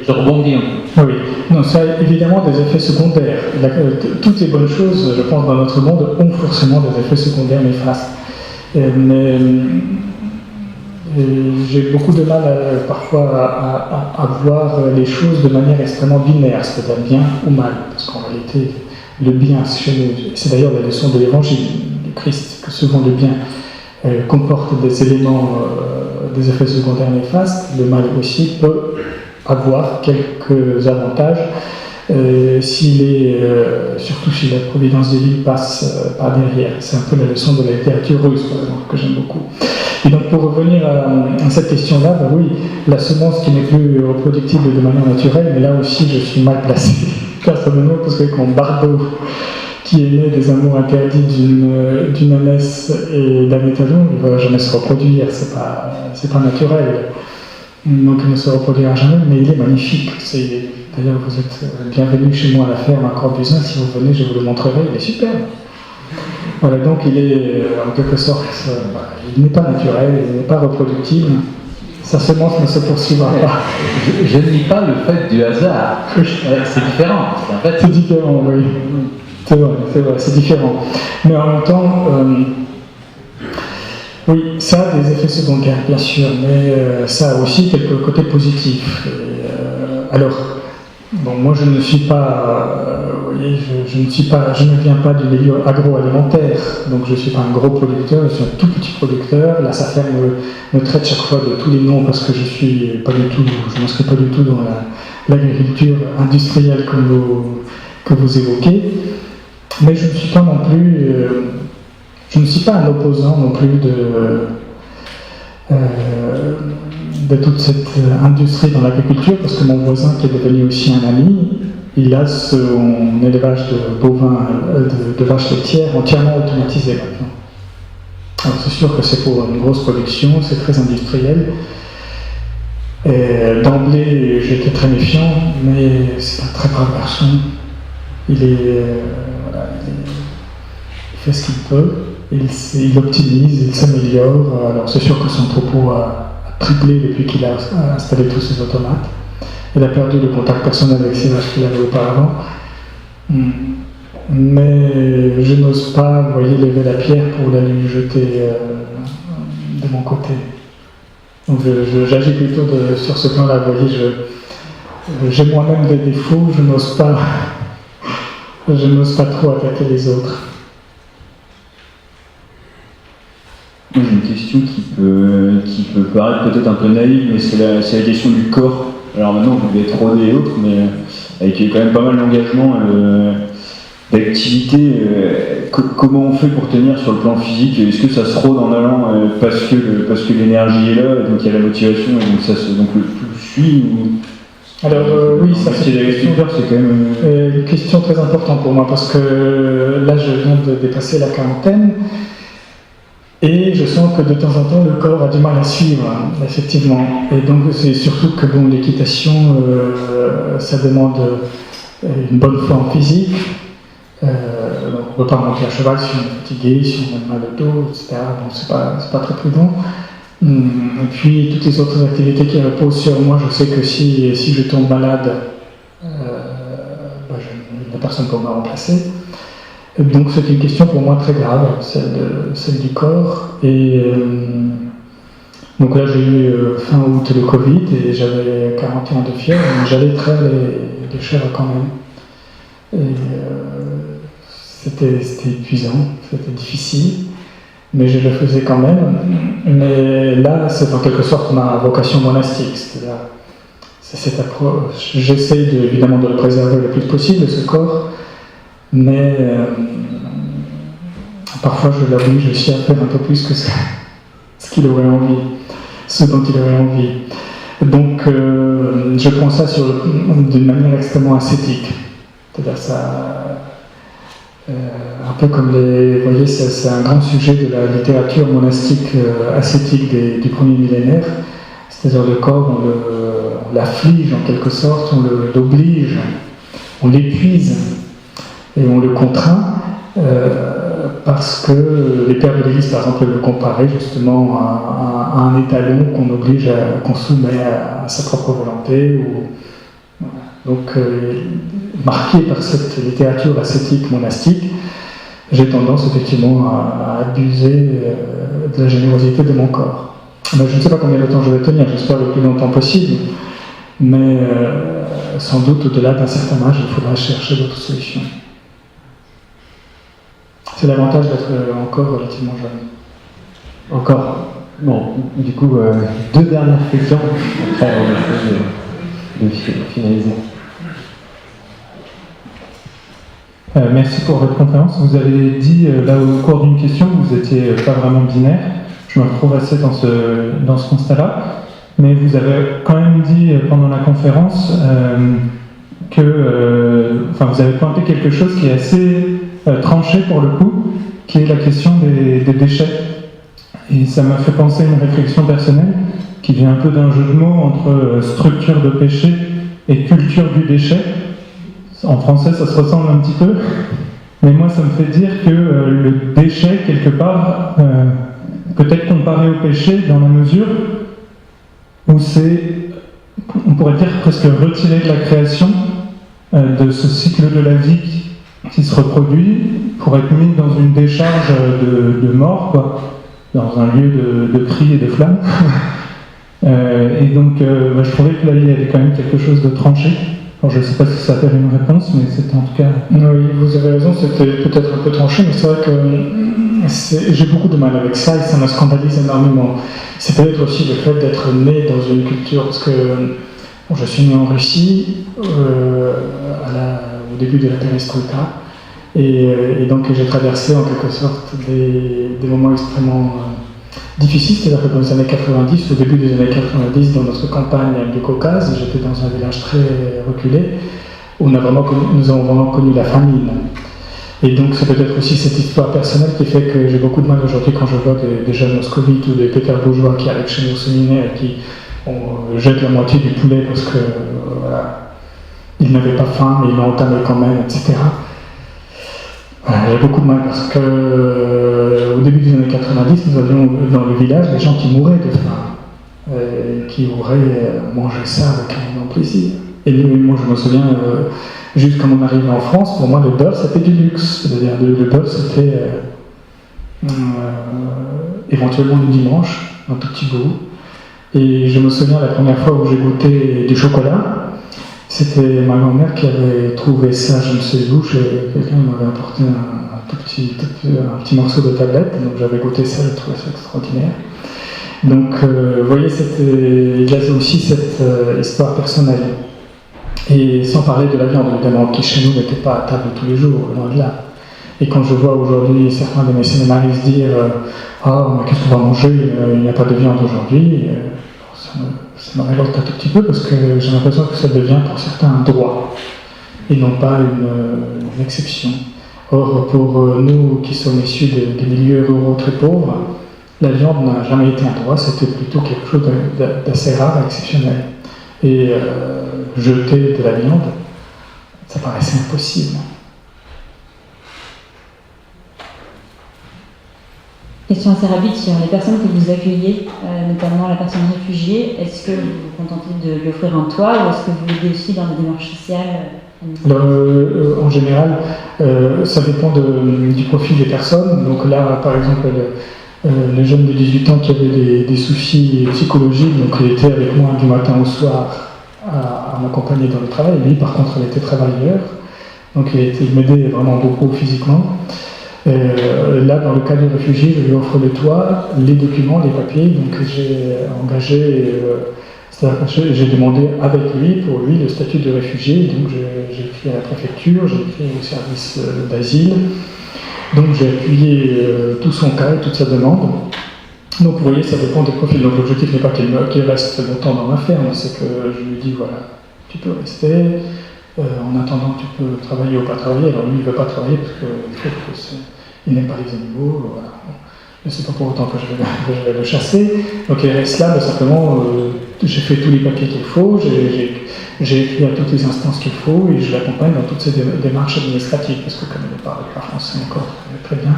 je rebondis un peu. Oui, non, ça a évidemment des effets secondaires. Toutes les bonnes choses, je pense, dans notre monde ont forcément des effets secondaires néfastes. Mais j'ai beaucoup de mal parfois à voir les choses de manière extrêmement binaire, c'est-à-dire bien ou mal. Parce qu'en réalité, le bien, c'est d'ailleurs la leçon de l'évangile du Christ, que souvent le bien comporte des éléments, des effets secondaires néfastes. Le mal aussi peut avoir quelques avantages, surtout si la providence divine passe par derrière. C'est un peu la leçon de la littérature russe, par exemple, que j'aime beaucoup. Et donc pour revenir à cette question-là, ben oui, la semence qui n'est plus reproductible de manière naturelle, mais là aussi je suis mal placé, personnellement, parce que quand Bardot, qui est né des amours interdits d'une ânesse et d'un étalon, il ne va jamais se reproduire, c'est pas naturel. Donc il ne se reproduira jamais, mais il est magnifique. D'ailleurs, vous êtes bienvenue chez moi à la ferme à Corbusin, si vous venez, je vous le montrerai, il est superbe. Voilà, donc il est en quelque sorte, il n'est pas naturel, il n'est pas reproductible, sa semence ne se poursuivra pas. Je ne nie pas le fait du hasard, c'est différent. En fait, c'est différent, oui. C'est vrai, c'est différent. Mais en même temps, oui, ça a des effets secondaires, bien sûr, mais ça a aussi quelques côtés positifs. Alors, bon, moi je ne suis pas, vous voyez, je ne viens pas du milieu agroalimentaire, donc je ne suis pas un gros producteur, je suis un tout petit producteur. La SAFER me traite chaque fois de tous les noms parce que je ne m'inscris pas du tout dans l'agriculture industrielle que vous évoquez. Mais je ne suis pas non plus, je ne suis pas un opposant non plus de toute cette industrie dans l'agriculture, parce que mon voisin, qui est devenu aussi un ami, il a son élevage de bovins, de vaches laitières entièrement automatisé maintenant. Alors c'est sûr que c'est pour une grosse production, c'est très industriel. D'emblée, j'étais très méfiant, mais c'est un très brave garçon. il fait ce qu'il peut, il optimise, il s'améliore. Alors c'est sûr que son troupeau a triplé depuis qu'il a installé tous ses automates. Il a perdu le contact personnel avec ses vaches qu'il avait auparavant. Mais je n'ose pas, vous voyez, lever la pierre pour la lui jeter de mon côté. Donc j'agis plutôt sur ce plan-là. Vous voyez, j'ai moi-même des défauts, je n'ose pas trop attaquer les autres. J'ai une question qui peut paraître peut-être un peu naïve, mais c'est la question du corps. Alors maintenant, vous devez être rodé et autres, mais avec quand même pas mal d'engagement, d'activité. Comment on fait pour tenir sur le plan physique? Est-ce que ça se rôde en allant parce que l'énergie est là, et donc il y a la motivation, et donc le tout suit ou... Alors oui, ça c'est c'est quand même une question très importante pour moi, parce que là je viens de dépasser la quarantaine. Et je sens que de temps en temps, le corps a du mal à suivre, effectivement. Et donc, c'est surtout que l'équitation, ça demande une bonne forme physique. On ne peut pas monter à cheval si on est fatigué, si on a mal au dos, etc. Donc, c'est pas très prudent. Et puis, toutes les autres activités qui reposent sur moi, je sais que si je tombe malade, il n'y a personne pour me remplacer. Donc c'est une question pour moi très grave, celle du corps. Et donc là j'ai eu fin août le Covid et j'avais 41 de fièvre, mais j'allais traire les chèvres quand même. Et c'était épuisant, c'était difficile, mais je le faisais quand même. Mais là c'est en quelque sorte ma vocation monastique, c'est-à-dire c'est cette approche. J'essaie évidemment de le préserver le plus possible, ce corps. Mais parfois, je l'avoue, je suis à faire un peu plus que ce qu'il aurait envie, ce dont il aurait envie. Donc, je prends ça d'une manière extrêmement ascétique. C'est-à-dire ça, un peu comme vous voyez, c'est un grand sujet de la littérature monastique ascétique du premier millénaire. C'est-à-dire le corps, on l'afflige en quelque sorte, on l'oblige, on l'épuise. Et on le contraint parce que les pères de l'Église, par exemple, le comparaient justement à un étalon qu'on soumet à sa propre volonté. Voilà. Donc, marqué par cette littérature ascétique monastique, j'ai tendance effectivement à abuser de la générosité de mon corps. Mais je ne sais pas combien de temps je vais tenir, j'espère le plus longtemps possible, mais sans doute au-delà d'un certain âge, il faudra chercher d'autres solutions. C'est l'avantage d'être encore relativement jeune. Encore. Bon, du coup, deux dernières questions. Après, on va essayer de finaliser. Merci pour votre conférence. Vous avez dit, là, au cours d'une question, que vous n'étiez pas vraiment binaire. Je me retrouve assez dans ce constat-là. Mais vous avez quand même dit pendant la conférence vous avez pointé quelque chose qui est assez tranché pour le coup, qui est la question des déchets. Et ça m'a fait penser à une réflexion personnelle qui vient un peu d'un jeu de mots entre structure de péché et culture du déchet. En français, ça se ressemble un petit peu, mais moi, ça me fait dire que le déchet, quelque part, peut être comparé au péché dans la mesure où c'est, on pourrait dire, presque retiré de la création, de ce cycle de la vie qui se reproduit pour être mis dans une décharge de mort, quoi, dans un lieu de cris et de flammes. Et donc, je trouvais que là, il y avait quand même quelque chose de tranché. Alors, je ne sais pas si ça fait une réponse, mais c'était en tout cas... Oui, vous avez raison, c'était peut-être un peu tranché, mais c'est vrai que j'ai beaucoup de mal avec ça et ça me scandalise énormément. C'est peut-être aussi le fait d'être né dans une culture, parce que je suis né en Russie, au début de la perestroïka, et donc j'ai traversé en quelque sorte des moments extrêmement difficiles, c'est-à-dire que dans les années 90, au début des années 90, dans notre campagne du Caucase, j'étais dans un village très reculé, où nous avons vraiment connu la famine. Et donc c'est peut-être aussi cette histoire personnelle qui fait que j'ai beaucoup de mal aujourd'hui quand je vois des jeunes moscovites ou des pétersbourgeois qui arrivent chez nous au séminaire et qui jettent la moitié du poulet parce que voilà, il n'avait pas faim, mais il l'a entamé quand même, etc. Voilà, j'ai beaucoup de mal parce que au début des années 90, nous avions dans le village des gens qui mouraient de faim, qui auraient mangé ça avec un grand plaisir. Et moi, je me souviens, juste quand on arrivait en France, pour moi, le beurre, c'était du luxe. C'est-à-dire, le beurre, c'était éventuellement le dimanche, un tout petit bout. Et je me souviens, la première fois où j'ai goûté du chocolat, c'était ma grand-mère qui avait trouvé ça, je ne sais où, quelqu'un m'avait apporté un petit morceau de tablette, donc j'avais goûté ça, je trouvais ça extraordinaire. Donc, vous voyez, il y a aussi cette histoire personnelle. Et sans parler de la viande, évidemment, qui chez nous n'était pas à table tous les jours, loin de là. Et quand je vois aujourd'hui certains de mes séminaristes dire ah, mais qu'est-ce qu'on va manger, il n'y a pas de viande aujourd'hui, ça me révolte un tout petit peu parce que j'ai l'impression que ça devient pour certains un droit et non pas une exception. Or, pour nous qui sommes issus des milieux ruraux très pauvres, la viande n'a jamais été un droit, c'était plutôt quelque chose d'assez rare et exceptionnel. Et jeter de la viande, ça paraissait impossible. Question assez rapide sur les personnes que vous accueillez, notamment la personne réfugiée. Est-ce que vous vous contentez de lui offrir un toit ou est-ce que vous l'aidez aussi dans des démarches sociales? En général, ça dépend du profil des personnes. Donc là, par exemple, le jeune de 18 ans qui avait des soucis psychologiques, donc il était avec moi du matin au soir à m'accompagner dans le travail. Lui, par contre, il était travailleur, donc il m'aidait vraiment beaucoup physiquement. Là, dans le cas du réfugié, je lui offre le toit, les documents, les papiers. Donc j'ai engagé, j'ai demandé avec lui, pour lui, le statut de réfugié. Donc j'ai écrit à la préfecture, j'ai écrit au service d'asile. Donc j'ai appuyé tout son cas et toute sa demande. Donc vous voyez, ça dépend des profils. Donc l'objectif n'est pas qu'il reste longtemps dans ma ferme, c'est que je lui dis voilà, tu peux rester. En attendant, tu peux travailler ou pas travailler. Alors lui, il ne veut pas travailler parce qu'il n'aime pas les animaux. Voilà. Mais c'est pas pour autant que je vais le chasser. Donc il reste là, mais simplement, j'ai fait tous les papiers qu'il faut, j'ai écrit à toutes les instances qu'il faut et je l'accompagne dans toutes ces démarches administratives parce que comme il ne parle pas français encore très bien,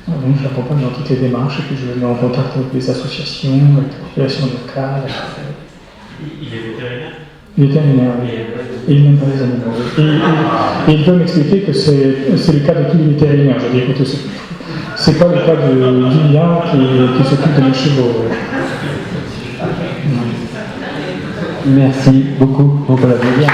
donc je l'accompagne dans toutes les démarches et puis je le mets en contact avec les associations, avec la population locale. Il est vétérinaire? Il est vétérinaire, oui. Et il n'aime pas les animaux. Et il veut m'expliquer que c'est le cas de tous les vétérinaires. Je dis écoutez, c'est pas le cas de Julien qui s'occupe de mes chevaux. Merci beaucoup pour la bien.